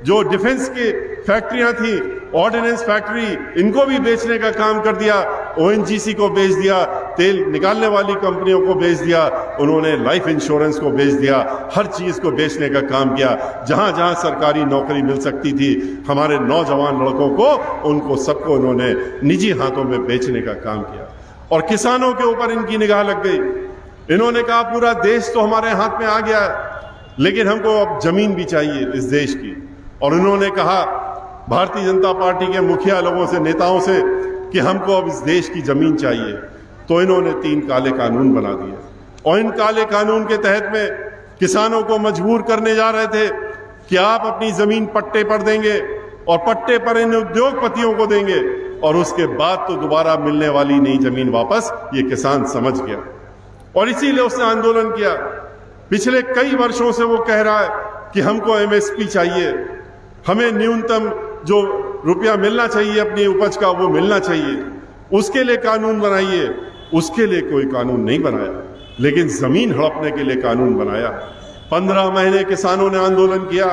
जो डिफेंस की फैक्ट्रियां थी, ऑर्डिनेंस फैक्ट्री, इनको भी बेचने का काम कर दिया। ओएनजीसी को बेच दिया, तेल निकालने वाली कंपनियों को बेच दिया, उन्होंने लाइफ इंश्योरेंस को बेच दिया, हर चीज को बेचने का काम किया। जहां जहां सरकारी नौकरी मिल सकती थी हमारे नौजवान लड़कों को, उनको सबको उन्होंने निजी हाथों में बेचने का काम किया। और किसानों के ऊपर इनकी निगाह लग गई। इन्होंने कहा पूरा देश तो हमारे हाथ में आ गया है, लेकिन हमको अब जमीन भी चाहिए इस देश की। और उन्होंने कहा भारतीय जनता पार्टी के मुखिया लोगों से, नेताओं से, कि हमको अब इस देश की जमीन चाहिए। तो इन्होंने 3 काले कानून बना दिए और इन काले कानून के तहत में किसानों को मजबूर करने जा रहे थे कि आप अपनी जमीन पट्टे पर देंगे और पट्टे पर इन उद्योगपतियों को देंगे और उसके बाद तो दोबारा मिलने वाली नहीं जमीन वापस। ये किसान समझ गया और इसीलिए उसने आंदोलन किया। पिछले कई वर्षों से वो कह रहा है कि हमको एमएसपी चाहिए, हमें न्यूनतम जो रुपया मिलना चाहिए अपनी उपज का वो मिलना चाहिए, उसके लिए कानून बनाइए। उसके लिए कोई कानून नहीं बनाया, लेकिन जमीन हड़पने के लिए कानून बनाया। 15 महीने किसानों ने आंदोलन किया,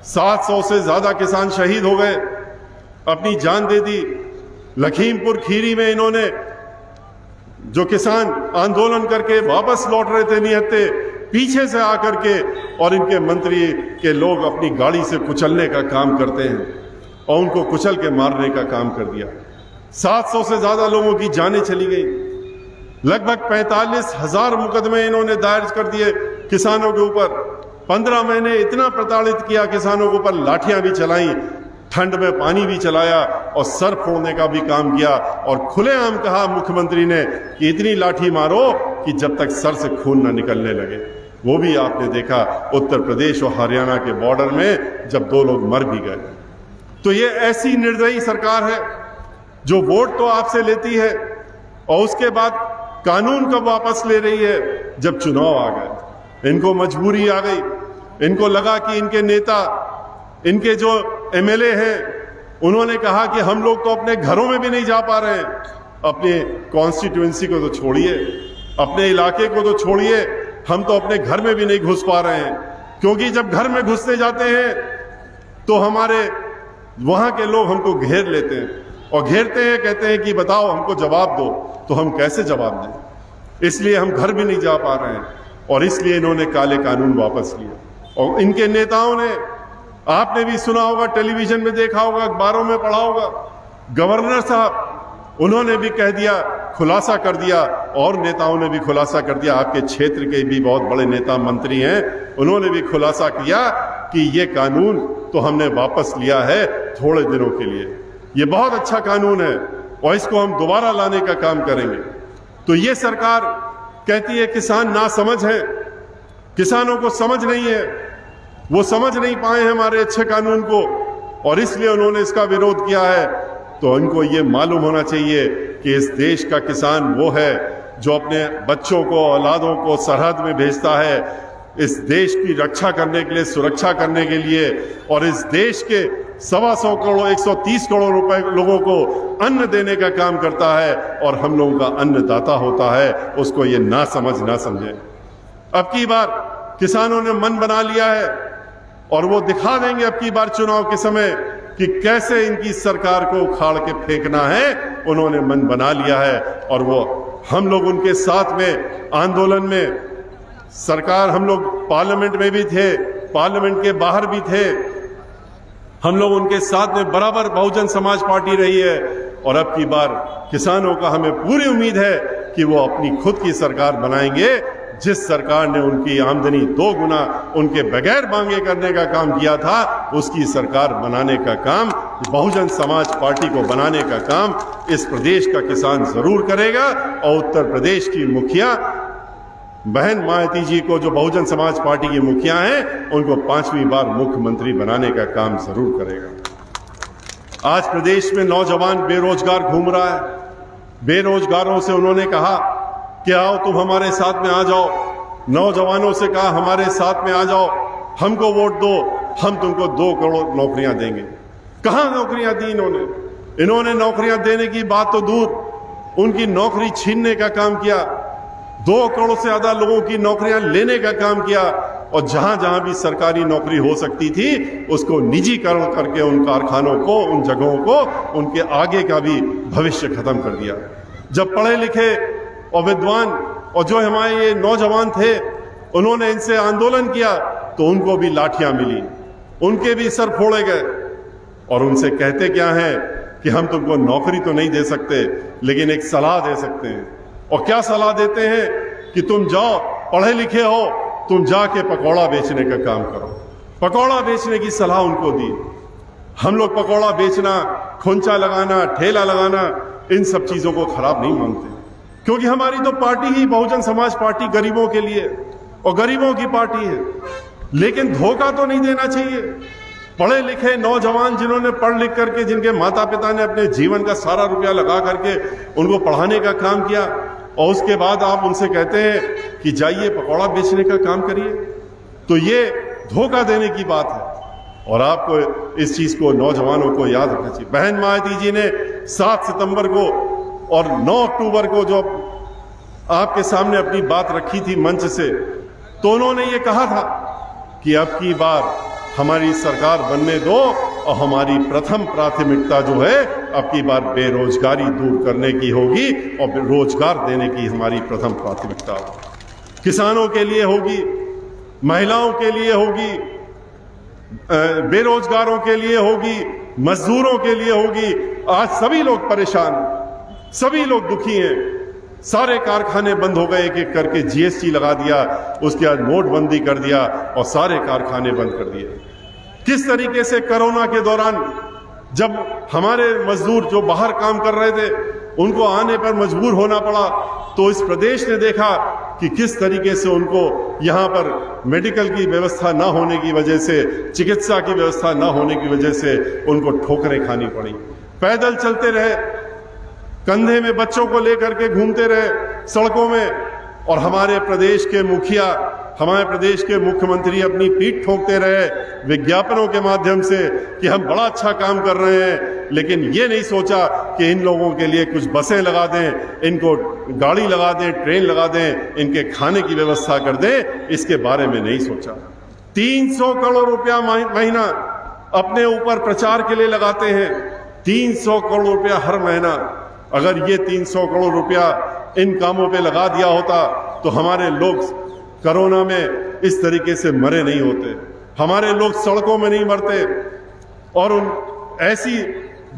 700 से ज्यादा किसान शहीद हो गए, अपनी जान दे दी। लखीमपुर खीरी में इन्होंने जो किसान आंदोलन करके वापस लौट रहे थे निहत्ते, पीछे से आकर के और इनके मंत्री के लोग अपनी गाड़ी से कुचलने का काम करते हैं और उनको कुचल के मारने का काम कर दिया। 700 से ज्यादा लोगों की जानें चली गई। लगभग 45,000 मुकदमे इन्होंने दायर कर दिए किसानों के ऊपर। 15 महीने इतना प्रताड़ित किया किसानों के ऊपर, लाठियां भी चलाई, ठंड में पानी भी चलाया और सर फोड़ने का भी काम किया। और खुलेआम कहा मुख्यमंत्री ने कि इतनी लाठी मारो कि जब तक सर से खून न निकलने लगे। वो भी आपने देखा उत्तर प्रदेश और हरियाणा के बॉर्डर में, जब 2 लोग मर भी गए। तो ये ऐसी निर्दयी सरकार है जो वोट तो आपसे लेती है और उसके बाद कानून कब वापस ले रही है, जब चुनाव आ गए। इनको मजबूरी आ गई, इनको लगा कि इनके नेता, इनके जो एमएलए हैं, उन्होंने कहा कि हम लोग तो अपने घरों में भी नहीं जा पा रहे हैं। अपने कॉन्स्टिट्यूएंसी को तो छोड़िए, अपने इलाके को तो छोड़िए, हम तो अपने घर में भी नहीं घुस पा रहे हैं। क्योंकि जब घर में घुसते जाते हैं तो हमारे वहां के लोग हमको घेर लेते हैं और घेरते हैं, कहते हैं कि बताओ हमको जवाब दो। तो हम कैसे जवाब दें? इसलिए हम घर भी नहीं जा पा रहे हैं और इसलिए इन्होंने काले कानून वापस लिए। और इनके नेताओं ने, आपने भी सुना होगा, टेलीविजन में देखा होगा, अखबारों में पढ़ा होगा, गवर्नर साहब उन्होंने भी कह दिया, खुलासा कर दिया, और नेताओं ने भी खुलासा कर दिया। आपके क्षेत्र के भी बहुत बड़े नेता मंत्री हैं, उन्होंने भी खुलासा किया कि ये कानून तो हमने वापस लिया है थोड़े दिनों के लिए। ये बहुत अच्छा कानून है और इसको हम दोबारा लाने का काम करेंगे। तो ये सरकार कहती है किसान नासमझ है, किसानों को समझ नहीं है, वो समझ नहीं पाए हमारे अच्छे कानून को और इसलिए उन्होंने इसका विरोध किया है। तो इनको ये मालूम होना चाहिए कि इस देश का किसान वो है जो अपने बच्चों को, औलादों को सरहद में भेजता है, इस देश की रक्षा करने के लिए, सुरक्षा करने के लिए, और इस देश के 125 करोड़ 130 करोड़ रुपए लोगों को अन्न देने का काम करता है और हम लोगों का अन्नदाता होता है। उसको ये ना समझे। अब की बार किसानों ने मन बना लिया है और वो दिखा देंगे अब की बार चुनाव के समय कि कैसे इनकी सरकार को उखाड़ के फेंकना है। उन्होंने मन बना लिया है और वो हम लोग उनके साथ में आंदोलन में, सरकार, हम लोग पार्लियामेंट में भी थे, पार्लियामेंट के बाहर भी थे, हम लोग उनके साथ में बराबर बहुजन समाज पार्टी रही है। और अब की बार किसानों का हमें पूरी उम्मीद है कि वो अपनी खुद की सरकार बनाएंगे, जिस सरकार ने उनकी आमदनी 2 गुना उनके बगैर मांगे करने का काम किया था, उसकी सरकार बनाने का काम, बहुजन समाज पार्टी को बनाने का काम इस प्रदेश का किसान जरूर करेगा। और उत्तर प्रदेश की मुखिया बहन मायावती जी को, जो बहुजन समाज पार्टी की मुखिया हैं, उनको 5वीं बार मुख्यमंत्री बनाने का काम जरूर करेगा। आज प्रदेश में नौजवान बेरोजगार घूम रहा है। बेरोजगारों से उन्होंने कहा कि आओ तुम हमारे साथ में आ जाओ। नौजवानों से कहा हमारे साथ में आ जाओ, हमको वोट दो, हम तुमको 2 करोड़ नौकरियां देंगे। कहां नौकरियां दी इन्होंने? इन्होंने नौकरियां देने की बात तो दूर, उनकी नौकरी छीनने का काम किया। 2 करोड़ से ज्यादा लोगों की नौकरियां लेने का काम किया और जहां जहां भी सरकारी नौकरी हो सकती थी उसको निजीकरण करके उन कारखानों को, उन जगहों को, उनके आगे का भी भविष्य खत्म कर दिया। जब पढ़े लिखे और विद्वान और जो हमारे ये नौजवान थे उन्होंने इनसे आंदोलन किया तो उनको भी लाठियां मिली, उनके भी सर फोड़े गए और उनसे कहते क्या है कि हम तुमको नौकरी तो नहीं दे सकते लेकिन एक सलाह दे सकते हैं। और क्या सलाह देते हैं कि तुम जाओ, पढ़े लिखे हो, तुम जाके पकौड़ा बेचने का काम करो। पकौड़ा बेचने की सलाह उनको दी। हम लोग पकौड़ा बेचना, खोंचा लगाना, ठेला लगाना, इन सब चीजों को खराब नहीं मानते, क्योंकि हमारी तो पार्टी ही बहुजन समाज पार्टी गरीबों के लिए और गरीबों की पार्टी है। लेकिन धोखा तो नहीं देना चाहिए। पढ़े लिखे नौजवान जिन्होंने पढ़ लिख करके, जिनके माता पिता ने अपने जीवन का सारा रुपया लगा करके उनको पढ़ाने का काम किया और उसके बाद आप उनसे कहते हैं कि जाइए पकौड़ा बेचने का काम करिए, तो ये धोखा देने की बात है। और आपको इस चीज को, नौजवानों को याद रखना चाहिए। बहन मायावती जी ने 7 सितंबर को और 9 अक्टूबर को जो आपके सामने अपनी बात रखी थी मंच से, तो उन्होंने ये कहा था कि अब की बार हमारी सरकार बनने दो और हमारी प्रथम प्राथमिकता जो है अब की बार बेरोजगारी दूर करने की होगी और रोजगार देने की हमारी प्रथम प्राथमिकता होगी। किसानों के लिए होगी, महिलाओं के लिए होगी, बेरोजगारों के लिए होगी, मजदूरों के लिए होगी। आज सभी लोग परेशान, सभी लोग दुखी हैं। सारे कारखाने बंद हो गए, एक एक करके जीएसटी लगा दिया, उसके बाद नोटबंदी कर दिया और सारे कारखाने बंद कर दिए। किस तरीके से कोरोना के दौरान जब हमारे मजदूर जो बाहर काम कर रहे थे उनको आने पर मजबूर होना पड़ा, तो इस प्रदेश ने देखा कि किस तरीके से उनको यहाँ पर मेडिकल की व्यवस्था ना होने की वजह से, चिकित्सा की व्यवस्था ना होने की वजह से उनको ठोकरें खानी पड़ी। पैदल चलते रहे, कंधे में बच्चों को लेकर के घूमते रहे सड़कों में, और हमारे प्रदेश के मुखिया, हमारे प्रदेश के मुख्यमंत्री अपनी पीठ ठोकते रहे विज्ञापनों के माध्यम से कि हम बड़ा अच्छा काम कर रहे हैं, लेकिन ये नहीं सोचा कि इन लोगों के लिए कुछ बसें लगा दें, इनको गाड़ी लगा दें, ट्रेन लगा दें, इनके खाने की व्यवस्था कर दें, इसके बारे में नहीं सोचा। 300 करोड़ रुपया महीना अपने ऊपर प्रचार के लिए लगाते हैं, 300 करोड़ रुपया हर महीना। अगर ये 300 करोड़ रुपया इन कामों पे लगा दिया होता तो हमारे लोग कोरोना में इस तरीके से मरे नहीं होते, हमारे लोग सड़कों में नहीं मरते। और उन ऐसी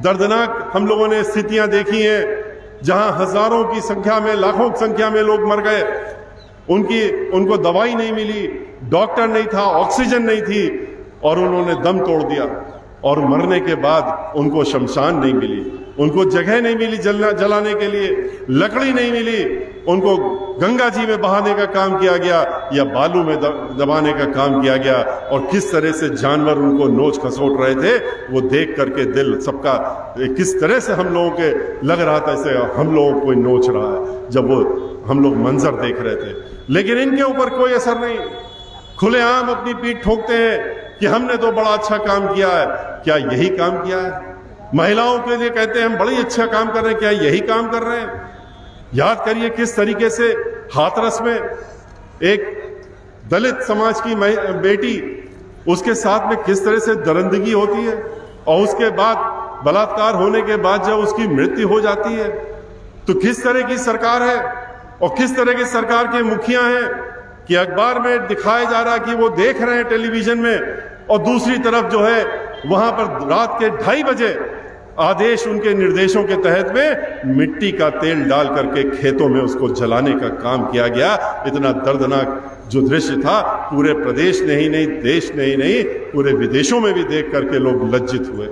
दर्दनाक हम लोगों ने स्थितियां देखी हैं जहां हजारों की संख्या में, लाखों की संख्या में लोग मर गए, उनको दवाई नहीं मिली, डॉक्टर नहीं था, ऑक्सीजन नहीं थी और उन्होंने दम तोड़ दिया। और मरने के बाद उनको शमशान नहीं मिली, उनको जगह नहीं मिली जलाने के लिए, लकड़ी नहीं मिली, उनको गंगा जी में बहाने का काम किया गया या बालू में दबाने का काम किया गया। और किस तरह से जानवर उनको नोच खसोट रहे थे, वो देख करके दिल सबका किस तरह से हम लोगों के लग रहा था जैसे हम लोगों को नोच रहा है जब वो हम लोग मंजर देख रहे थे। लेकिन इनके ऊपर कोई असर नहीं, खुलेआम अपनी पीठ ठोकते हैं कि हमने तो बड़ा अच्छा काम किया है। क्या यही काम किया है? महिलाओं के लिए कहते हैं हम बड़ी अच्छा काम कर रहे हैं, क्या यही काम कर रहे हैं? याद करिए किस तरीके से हाथरस में एक दलित समाज की बेटी, उसके साथ में किस तरह से दरिंदगी होती है और उसके बाद बलात्कार होने के बाद जब उसकी मृत्यु हो जाती है, तो किस तरह की सरकार है और किस तरह की सरकार के मुखिया हैं कि अखबार में दिखाया जा रहा है कि वो देख रहे हैं टेलीविजन में, और दूसरी तरफ जो है वहां पर रात के 2:30 बजे आदेश उनके निर्देशों के तहत में मिट्टी का तेल डाल करके खेतों में उसको जलाने का काम किया गया। इतना दर्दनाक जो दृश्य था, पूरे प्रदेश ने ही नहीं, देश ने ही नहीं, पूरे विदेशों में भी देख करके लोग लज्जित हुए।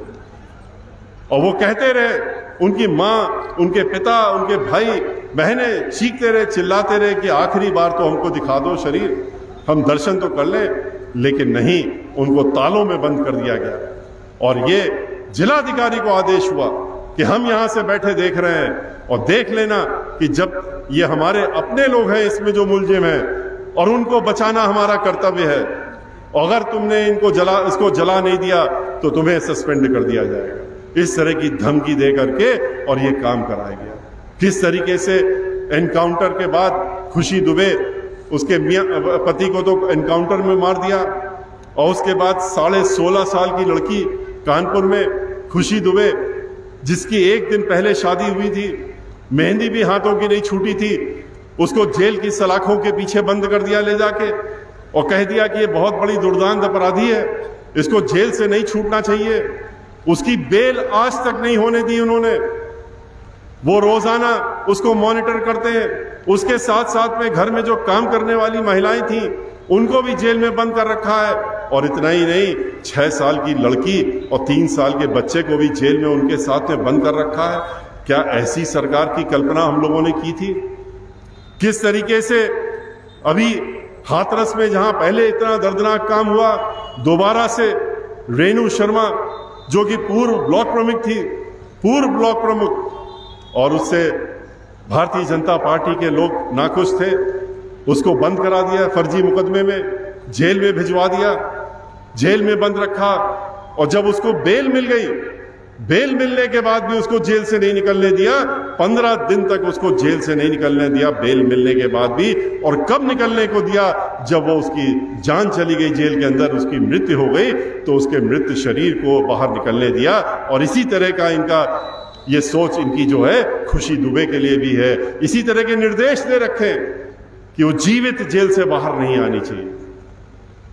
और वो कहते रहे, उनकी माँ, उनके पिता, उनके भाई बहनें चीखते रहे, चिल्लाते रहे कि आखिरी बार तो हमको दिखा दो शरीर, हम दर्शन तो कर लें। लेकिन नहीं, उनको तालों में बंद कर दिया गया। और ये जिलाधिकारी को आदेश हुआ कि हम यहां से बैठे देख रहे हैं और देख लेना कि जब ये हमारे अपने लोग हैं इसमें जो मुलजिम हैं और उनको बचाना हमारा कर्तव्य है, अगर तुमने इसको जला नहीं दिया तो तुम्हें सस्पेंड कर दिया जाएगा। इस तरह की धमकी दे करके और ये काम कराया गया। किस तरीके से एनकाउंटर के बाद खुशी दुबे, उसके पति को तो एनकाउंटर में मार दिया, और उसके बाद 16.5 साल की लड़की कानपुर में खुशी दुबे, जिसकी एक दिन पहले शादी हुई थी, मेहंदी भी हाथों की नहीं छूटी थी, उसको जेल की सलाखों के पीछे बंद कर दिया ले जाके, और कह दिया कि ये बहुत बड़ी दुर्दांत अपराधी है, इसको जेल से नहीं छूटना चाहिए। उसकी बेल आज तक नहीं होने दी उन्होंने। वो रोजाना उसको मॉनिटर करते हैं। उसके साथ साथ में घर में जो काम करने वाली महिलाएं थीं, उनको भी जेल में बंद कर रखा है। और इतना ही नहीं, 6 साल की लड़की और 3 साल के बच्चे को भी जेल में उनके साथ में बंद कर रखा है। क्या ऐसी सरकार की कल्पना हम लोगों ने की थी? किस तरीके से अभी हाथरस में जहां पहले इतना दर्दनाक काम हुआ, दोबारा से रेणु शर्मा जो कि पूर्व ब्लॉक प्रमुख थी, पूर्व ब्लॉक प्रमुख, और उससे भारतीय जनता पार्टी के लोग नाखुश थे, उसको बंद करा दिया, फर्जी मुकदमे में जेल में भिजवा दिया, जेल में बंद रखा। और जब उसको बेल मिल गई, बेल मिलने के बाद भी उसको जेल से नहीं निकलने दिया। 15 दिन तक उसको जेल से नहीं निकलने दिया, बेल मिलने के बाद भी। और कब निकलने को दिया? जब वो उसकी जान चली गई जेल के अंदर, उसकी मृत्यु हो गई, तो उसके मृत शरीर को बाहर निकलने दिया। और इसी तरह का इनका ये सोच इनकी जो है खुशी दुबे के लिए भी है। इसी तरह के निर्देश दे रखे कि वो जीवित जेल से बाहर नहीं आनी चाहिए।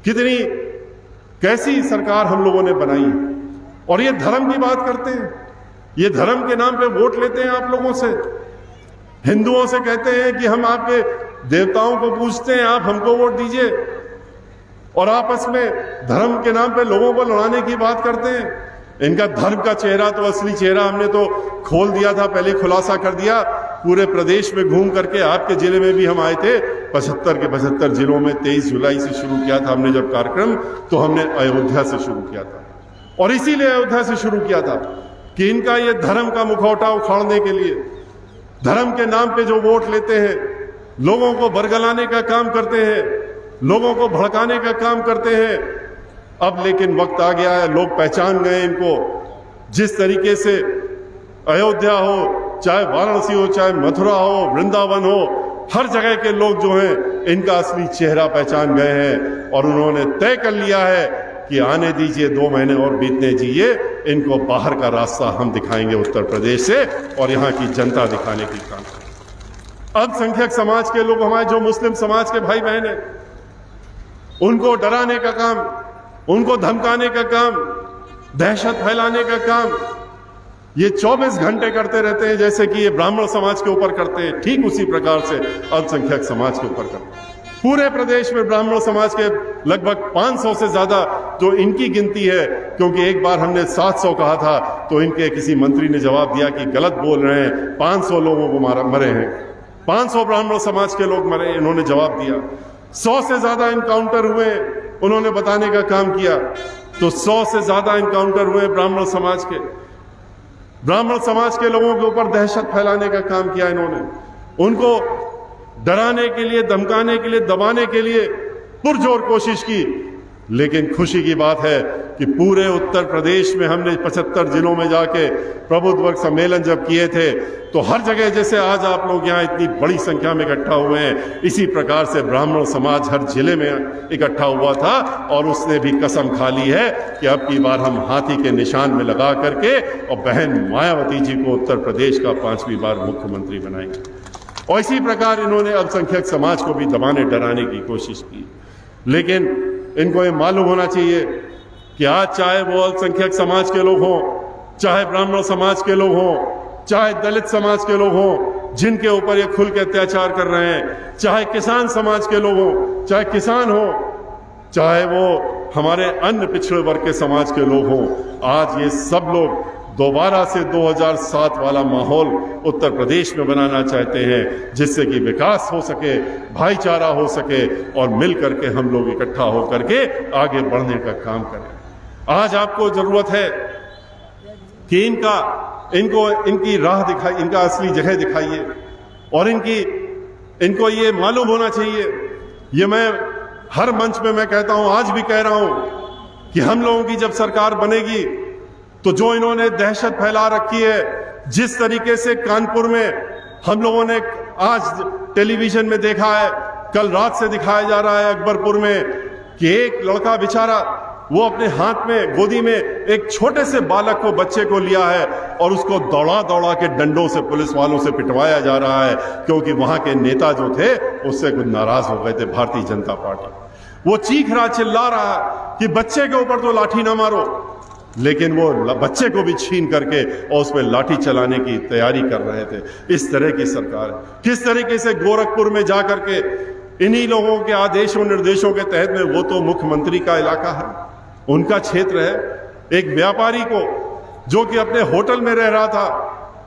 कितनी कैसी सरकार हम लोगों ने बनाई। और ये धर्म की बात करते हैं, ये धर्म के नाम पे वोट लेते हैं आप लोगों से। हिंदुओं से कहते हैं कि हम आपके देवताओं को पूजते हैं, आप हमको वोट दीजिए, और आपस में धर्म के नाम पे लोगों को लड़ाने की बात करते हैं। इनका धर्म का चेहरा तो, असली चेहरा हमने तो खोल दिया था, पहले खुलासा कर दिया। पूरे प्रदेश में घूम करके, आपके जिले में भी हम आए थे, 75 के 75 जिलों में 23 जुलाई से शुरू किया था हमने जब कार्यक्रम, तो हमने अयोध्या से शुरू किया था। और इसीलिए अयोध्या से शुरू किया था कि इनका ये धर्म का मुखौटा उखाड़ने के लिए, धर्म के नाम पे जो वोट लेते हैं, लोगों को बरगलाने का काम करते हैं, लोगों को भड़काने का काम करते हैं। अब लेकिन वक्त आ गया है, लोग पहचान गए इनको। जिस तरीके से अयोध्या हो, चाहे वाराणसी हो, चाहे मथुरा हो, वृंदावन हो, हर जगह के लोग जो हैं इनका असली चेहरा पहचान गए हैं। और उन्होंने तय कर लिया है कि आने दीजिए, 2 महीने और बीतने दीजिए, इनको बाहर का रास्ता हम दिखाएंगे उत्तर प्रदेश से, और यहाँ की जनता दिखाने की काम करें। अल्पसंख्यक समाज के लोग, हमारे जो मुस्लिम समाज के भाई बहन हैं, उनको डराने का काम, उनको धमकाने का काम, दहशत फैलाने का काम ये 24 घंटे करते रहते हैं। जैसे कि ये ब्राह्मण समाज के ऊपर करते हैं, ठीक उसी प्रकार से अल्पसंख्यक समाज के ऊपर करते हैं। पूरे प्रदेश में ब्राह्मण समाज के लगभग 500 से ज्यादा जो इनकी गिनती है, क्योंकि एक बार हमने 700 कहा था तो इनके किसी मंत्री ने जवाब दिया कि गलत बोल रहे हैं, 500 लोगों को मरे हैं, 500 ब्राह्मण समाज के लोग मरे। इन्होंने जवाब दिया 100 से ज्यादा इनकाउंटर हुए, उन्होंने बताने का काम किया। तो 100 से ज्यादा इनकाउंटर हुए ब्राह्मण समाज के, ब्राह्मण समाज के लोगों के ऊपर दहशत फैलाने का काम किया इन्होंने, उनको डराने के लिए, धमकाने के लिए, दबाने के लिए पुरजोर कोशिश की। लेकिन खुशी की बात है कि पूरे उत्तर प्रदेश में हमने 75 जिलों में जाके प्रबुद्ध वर्ग सम्मेलन जब किए थे, तो हर जगह जैसे आज आप लोग यहाँ इतनी बड़ी संख्या में इकट्ठा हुए हैं, इसी प्रकार से ब्राह्मण समाज हर जिले में इकट्ठा हुआ था। और उसने भी कसम खा ली है कि अब की बार हम हाथी के निशान में लगा करके और बहन मायावती जी को उत्तर प्रदेश का 5वीं बार मुख्यमंत्री बनाएंगे। और इसी प्रकार इन्होंने अल्पसंख्यक समाज को भी दबाने डराने की कोशिश की। लेकिन इनको ये मालूम होना चाहिए कि आज चाहे वो अल्पसंख्यक समाज के लोग हों, चाहे ब्राह्मण समाज के लोग हों, चाहे दलित समाज के लोग हों, जिनके ऊपर ये खुल के अत्याचार कर रहे हैं, चाहे किसान समाज के लोग हों, चाहे किसान हो, चाहे वो हमारे अन्य पिछड़े वर्ग के समाज के लोग हों, आज ये सब लोग दोबारा से 2007 वाला माहौल उत्तर प्रदेश में बनाना चाहते हैं, जिससे कि विकास हो सके, भाईचारा हो सके, और मिल करके हम लोग इकट्ठा हो करके आगे बढ़ने का काम करें। आज आपको जरूरत है कि इनकी राह दिखाई, इनका असली जगह दिखाइए, और इनको ये मालूम होना चाहिए। ये मैं हर मंच में मैं कहता हूं, आज भी कह रहा हूं कि हम लोगों की जब सरकार बनेगी तो जो इन्होंने दहशत फैला रखी है, जिस तरीके से कानपुर में हम लोगों ने आज टेलीविजन में देखा है, कल रात से दिखाया जा रहा है अकबरपुर में कि एक लड़का बेचारा वो अपने हाथ में गोदी में एक छोटे से बालक को, बच्चे को लिया है और उसको दौड़ा दौड़ा के डंडों से पुलिस वालों से पिटवाया जा रहा है, क्योंकि वहां के नेता जो थे उससे कुछ नाराज हो गए थे, भारतीय जनता पार्टी। वो चीख रहा, चिल्ला रहा कि बच्चे के ऊपर तो लाठी ना मारो, लेकिन वो बच्चे को भी छीन करके और उस पर लाठी चलाने की तैयारी कर रहे थे। इस तरह की सरकार है। किस तरीके से गोरखपुर में जाकर के इन्हीं लोगों के आदेशों निर्देशों के तहत में, वो तो मुख्यमंत्री का इलाका है, उनका क्षेत्र है, एक व्यापारी को जो कि अपने होटल में रह रहा था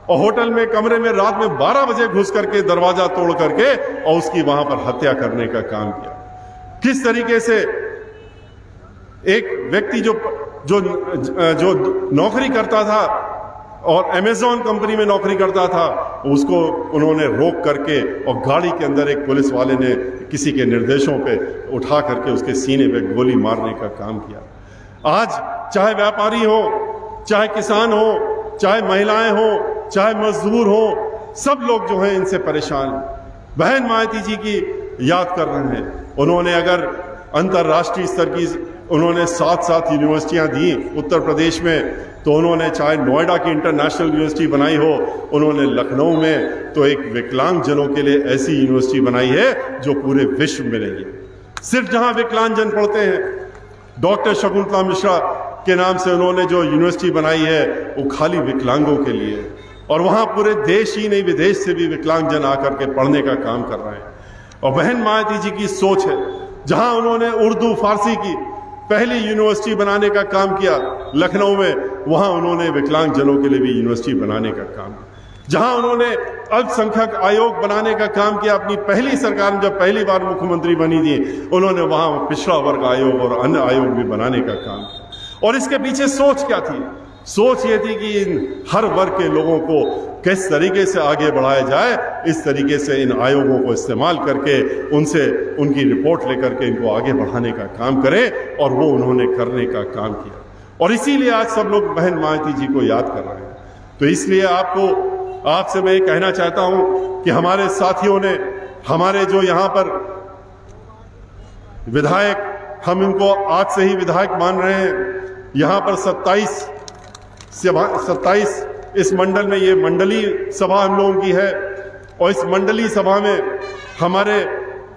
और होटल में कमरे में रात में 12 बजे घुस करके दरवाजा तोड़ करके और उसकी वहां पर हत्या करने का काम किया। किस तरीके से एक व्यक्ति जो नौकरी करता था और अमेज़न कंपनी में नौकरी करता था, उसको उन्होंने रोक करके और गाड़ी के अंदर एक पुलिस वाले ने किसी के निर्देशों पे उठा करके उसके सीने पे गोली मारने का काम किया। आज चाहे व्यापारी हो, चाहे किसान हो, चाहे महिलाएं हो, चाहे मजदूर हो, सब लोग जो हैं इनसे परेशान हैं। बहन मायावती जी की याद कर रहे हैं। उन्होंने अगर अंतर्राष्ट्रीय स्तर की उन्होंने 7 यूनिवर्सिटियां दी उत्तर प्रदेश में, तो उन्होंने चाहे नोएडा की इंटरनेशनल यूनिवर्सिटी बनाई हो, उन्होंने लखनऊ में तो एक विकलांग जनों के लिए ऐसी यूनिवर्सिटी बनाई है जो पूरे विश्व में नहीं है। सिर्फ जहां विकलांग जन पढ़ते हैं, डॉक्टर शकुंतला मिश्रा के नाम से उन्होंने जो यूनिवर्सिटी बनाई है वो खाली विकलांगों के लिए, और वहां पूरे देश ही नहीं विदेश से भी विकलांग जन आकर के पढ़ने का काम कर रहे हैं। और बहन मायावती जी की सोच है, जहां उन्होंने उर्दू फारसी की पहली यूनिवर्सिटी बनाने का काम किया लखनऊ में, वहां उन्होंने विकलांग जनों के लिए भी यूनिवर्सिटी बनाने का काम किया। जहां उन्होंने अल्पसंख्यक आयोग बनाने का काम किया, अपनी पहली सरकार में जब पहली बार मुख्यमंत्री बनी थी, उन्होंने वहां पिछड़ा वर्ग आयोग और अन्य आयोग भी बनाने का काम किया। और इसके पीछे सोच क्या थी? सोच ये थी कि इन हर वर्ग के लोगों को किस तरीके से आगे बढ़ाया जाए, इस तरीके से इन आयोगों को इस्तेमाल करके उनसे उनकी रिपोर्ट लेकर के इनको आगे बढ़ाने का काम करें, और वो उन्होंने करने का काम किया। और इसीलिए आज सब लोग बहन मायावती जी को याद कर रहे हैं। तो इसलिए आपसे मैं ये कहना चाहता हूं कि हमारे साथियों ने, हमारे जो यहां पर विधायक, हम इनको आज से ही विधायक मान रहे हैं, यहां पर 27 इस मंडल में, ये मंडली सभा हम लोगों की है, और इस मंडली सभा में हमारे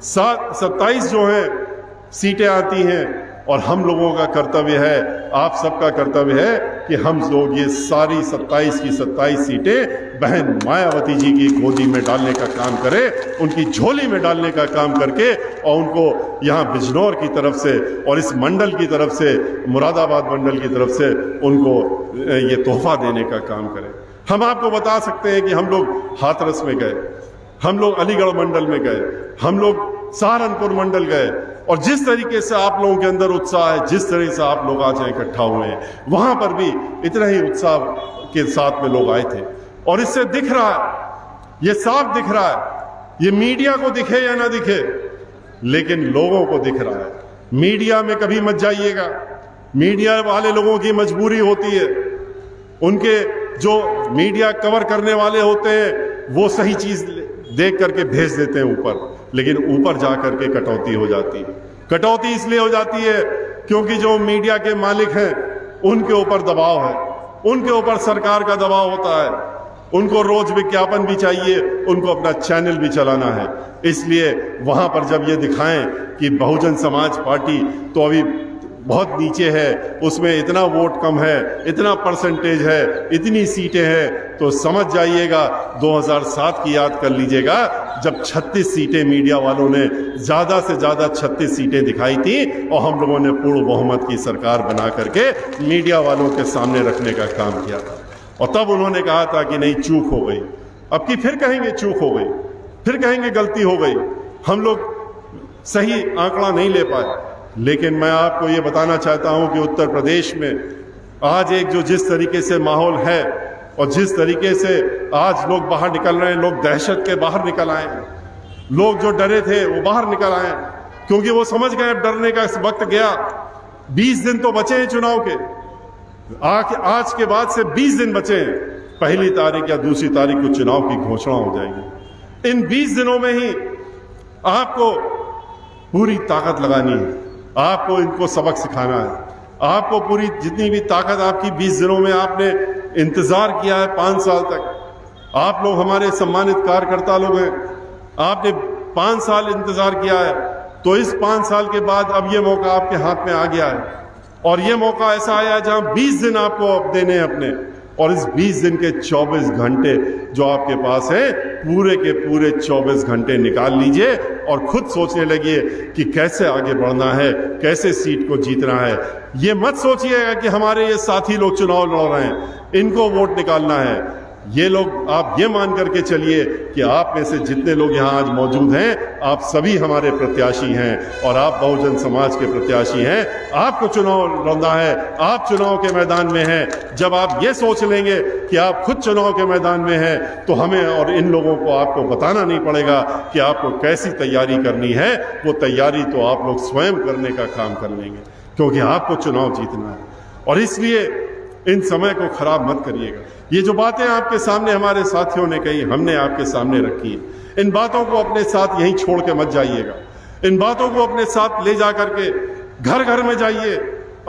27 जो हैं सीटें आती हैं, और हम लोगों का कर्तव्य है, आप सबका कर्तव्य है कि हम लोग ये सारी 27 की 27 सीटें बहन मायावती जी की गोदी में डालने का काम करें, उनकी झोली में डालने का काम करके, और उनको यहाँ बिजनौर की तरफ से और इस मंडल की तरफ से, मुरादाबाद मंडल की तरफ से उनको ये तोहफा देने का काम करें। हम आपको बता सकते हैं कि हम लोग हाथरस में गए, हम लोग अलीगढ़ मंडल में गए, हम लोग सहारनपुर मंडल गए, और जिस तरीके से आप लोगों के अंदर उत्साह है, जिस तरह से आप लोग आज इकट्ठा हुए हैं, वहां पर भी इतना ही उत्साह के साथ में लोग आए थे। और इससे दिख रहा है, ये साफ दिख रहा है, ये मीडिया को दिखे या ना दिखे, लेकिन लोगों को दिख रहा है। मीडिया में कभी मत जाइएगा, मीडिया वाले लोगों की मजबूरी होती है, उनके जो मीडिया कवर करने वाले होते हैं वो सही चीज देख करके भेज देते हैं ऊपर, लेकिन ऊपर जा करके कटौती हो जाती है। कटौती इसलिए हो जाती है क्योंकि जो मीडिया के मालिक हैं उनके ऊपर दबाव है, उनके ऊपर सरकार का दबाव होता है, उनको रोज विज्ञापन भी चाहिए, उनको अपना चैनल भी चलाना है। इसलिए वहां पर जब ये दिखाएं कि बहुजन समाज पार्टी तो अभी बहुत नीचे है, उसमें इतना वोट कम है, इतना परसेंटेज है, इतनी सीटें हैं, तो समझ जाइएगा 2007 की याद कर लीजिएगा, जब 36 सीटें मीडिया वालों ने ज्यादा से ज्यादा 36 सीटें दिखाई थी, और हम लोगों ने पूर्ण बहुमत की सरकार बना करके मीडिया वालों के सामने रखने का काम किया था। और तब उन्होंने कहा था कि नहीं, चूक हो गई। अब की फिर कहेंगे चूक हो गई, फिर कहेंगे गलती हो गई, हम लोग सही आंकड़ा नहीं ले पाए। लेकिन मैं आपको ये बताना चाहता हूं कि उत्तर प्रदेश में आज एक जो जिस तरीके से माहौल है, और जिस तरीके से आज लोग बाहर निकल रहे हैं, लोग दहशत के बाहर निकल आए हैं, लोग जो डरे थे वो बाहर निकल आए, क्योंकि वो समझ गए अब डरने का वक्त गया। 20 दिन तो बचे हैं चुनाव के, आज के बाद से 20 दिन बचे हैं, 1 तारीख या 2 तारीख को चुनाव की घोषणा हो जाएगी। इन 20 दिनों में ही आपको पूरी ताकत लगानी है, आपको इनको सबक सिखाना है, आपको पूरी जितनी भी ताकत आपकी 20 दिनों में आपने इंतजार किया है 5 साल तक। आप लोग हमारे सम्मानित कार्यकर्ता लोग हैं, आपने 5 साल इंतजार किया है, तो इस 5 साल के बाद अब ये मौका आपके हाथ में आ गया है। और ये मौका ऐसा आया जहां 20 दिन आपको अब देने हैं अपने, और इस 20 दिन के 24 घंटे जो आपके पास है, पूरे के पूरे 24 घंटे निकाल लीजिए और खुद सोचने लगिए कि कैसे आगे बढ़ना है, कैसे सीट को जीतना है। ये मत सोचिएगा कि हमारे ये साथी लोग चुनाव लड़ रहे हैं, इनको वोट निकालना है। ये लोग, आप ये मान करके चलिए कि आप में से जितने लोग यहाँ आज मौजूद हैं, आप सभी हमारे प्रत्याशी हैं और आप बहुजन समाज के प्रत्याशी हैं। आपको चुनाव लड़ना है, आप चुनाव के मैदान में हैं। जब आप ये सोच लेंगे कि आप खुद चुनाव के मैदान में हैं, तो हमें और इन लोगों को आपको बताना नहीं पड़ेगा कि आपको कैसी तैयारी करनी है। वो तैयारी तो आप लोग स्वयं करने का काम कर लेंगे, क्योंकि आपको चुनाव जीतना है। और इसलिए इन समय को खराब मत करिएगा। ये जो बातें आपके सामने हमारे साथियों ने कही, हमने आपके सामने रखी है, इन बातों को अपने साथ यहीं छोड़ के मत जाइएगा। इन बातों को अपने साथ ले जा करके घर घर में जाइए,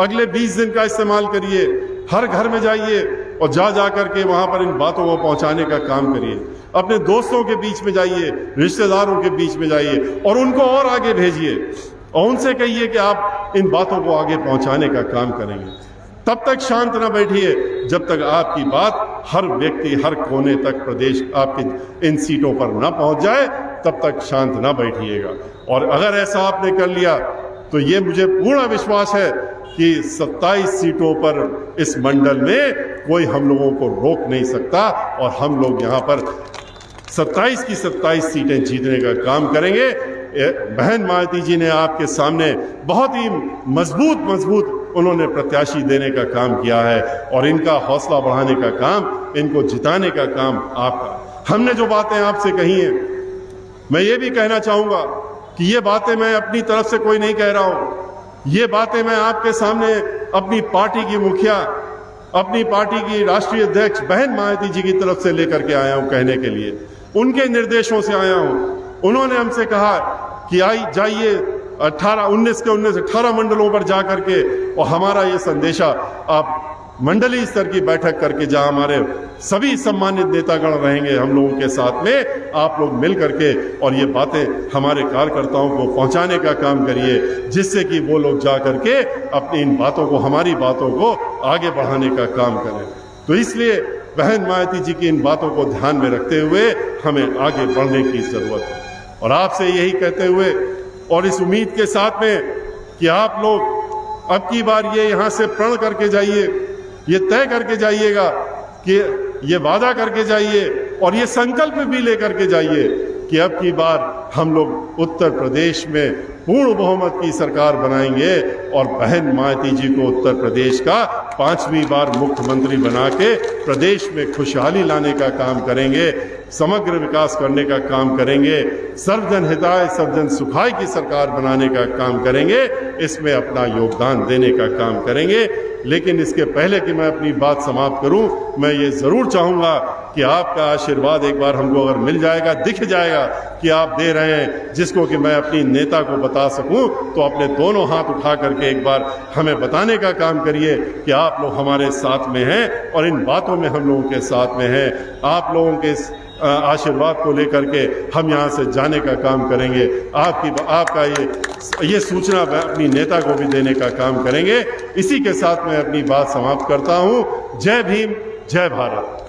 अगले 20 दिन का इस्तेमाल करिए, हर घर में जाइए और जा करके वहां पर इन बातों को पहुंचाने का काम करिए। अपने दोस्तों के बीच में जाइए, रिश्तेदारों के बीच में जाइए और उनको और आगे भेजिए और उनसे कहिए कि आप इन बातों को आगे पहुंचाने का काम करेंगे। तब तक शांत न बैठिए जब तक आपकी बात हर व्यक्ति, हर कोने तक प्रदेश आपके इन सीटों पर न पहुंच जाए, तब तक शांत न बैठिएगा। और अगर ऐसा आपने कर लिया तो ये मुझे पूर्ण विश्वास है कि 27 सीटों पर इस मंडल में कोई हम लोगों को रोक नहीं सकता और हम लोग यहाँ पर 27 की 27 सीटें जीतने का काम करेंगे। बहन मायावती जी ने आपके सामने बहुत ही मजबूत उन्होंने प्रत्याशी देने का काम किया है और इनका हौसला बढ़ाने का काम, इनको जिताने का काम आपका। हमने जो बातें आपसे कही हैं, मैं ये भी कहना चाहूंगा कि ये बातें मैं अपनी तरफ से कोई नहीं कह रहा हूं। ये बातें मैं आपके सामने अपनी पार्टी की मुखिया, अपनी पार्टी की राष्ट्रीय अध्यक्ष बहन मायावती जी की तरफ से लेकर के आया हूं कहने के लिए। उनके निर्देशों से आया हूं। उन्होंने हमसे कहा कि जाइए 18 मंडलों पर जा करके और हमारा ये संदेशा आप मंडलीय स्तर की बैठक करके, जहां हमारे सभी सम्मानित नेतागण रहेंगे हम लोगों के साथ में, आप लोग मिल करके और ये बातें हमारे कार्यकर्ताओं को पहुंचाने का काम करिए, जिससे कि वो लोग जा करके अपनी इन बातों को, हमारी बातों को आगे बढ़ाने का काम करें। तो इसलिए बहन मायावती जी की इन बातों को ध्यान में रखते हुए हमें आगे बढ़ने की जरूरत है। और आपसे यही कहते हुए और इस उम्मीद के साथ में कि आप लोग अब की बार ये यहाँ से प्रण करके जाइए, ये तय करके जाइएगा कि ये वादा करके जाइए और ये संकल्प भी लेकर के जाइए कि अब की बार हम लोग उत्तर प्रदेश में पूर्ण बहुमत की सरकार बनाएंगे और बहन मायावती जी को उत्तर प्रदेश का 5वीं बार मुख्यमंत्री बना के प्रदेश में खुशहाली लाने का काम करेंगे, समग्र विकास करने का काम करेंगे, सर्वजन हिताय सर्वजन सुखाय की सरकार बनाने का काम करेंगे, इसमें अपना योगदान देने का काम करेंगे। लेकिन इसके पहले कि मैं अपनी बात समाप्त करूं, मैं ये जरूर चाहूंगा कि आपका आशीर्वाद एक बार हमको अगर मिल जाएगा, दिख जाएगा कि आप दे रहे हैं, जिसको कि मैं अपनी नेता को बता सकूं, तो अपने दोनों हाथ उठा करके एक बार हमें बताने का काम करिए कि आप लोग हमारे साथ में हैं और इन बातों में हम लोगों के साथ में हैं। आप लोगों के आशीर्वाद को लेकर के हम यहाँ से जाने का काम करेंगे। आपका ये सूचना अपनी नेता को भी देने का काम करेंगे। इसी के साथ मैं अपनी बात समाप्त करता हूँ। जय भीम, जय भारत।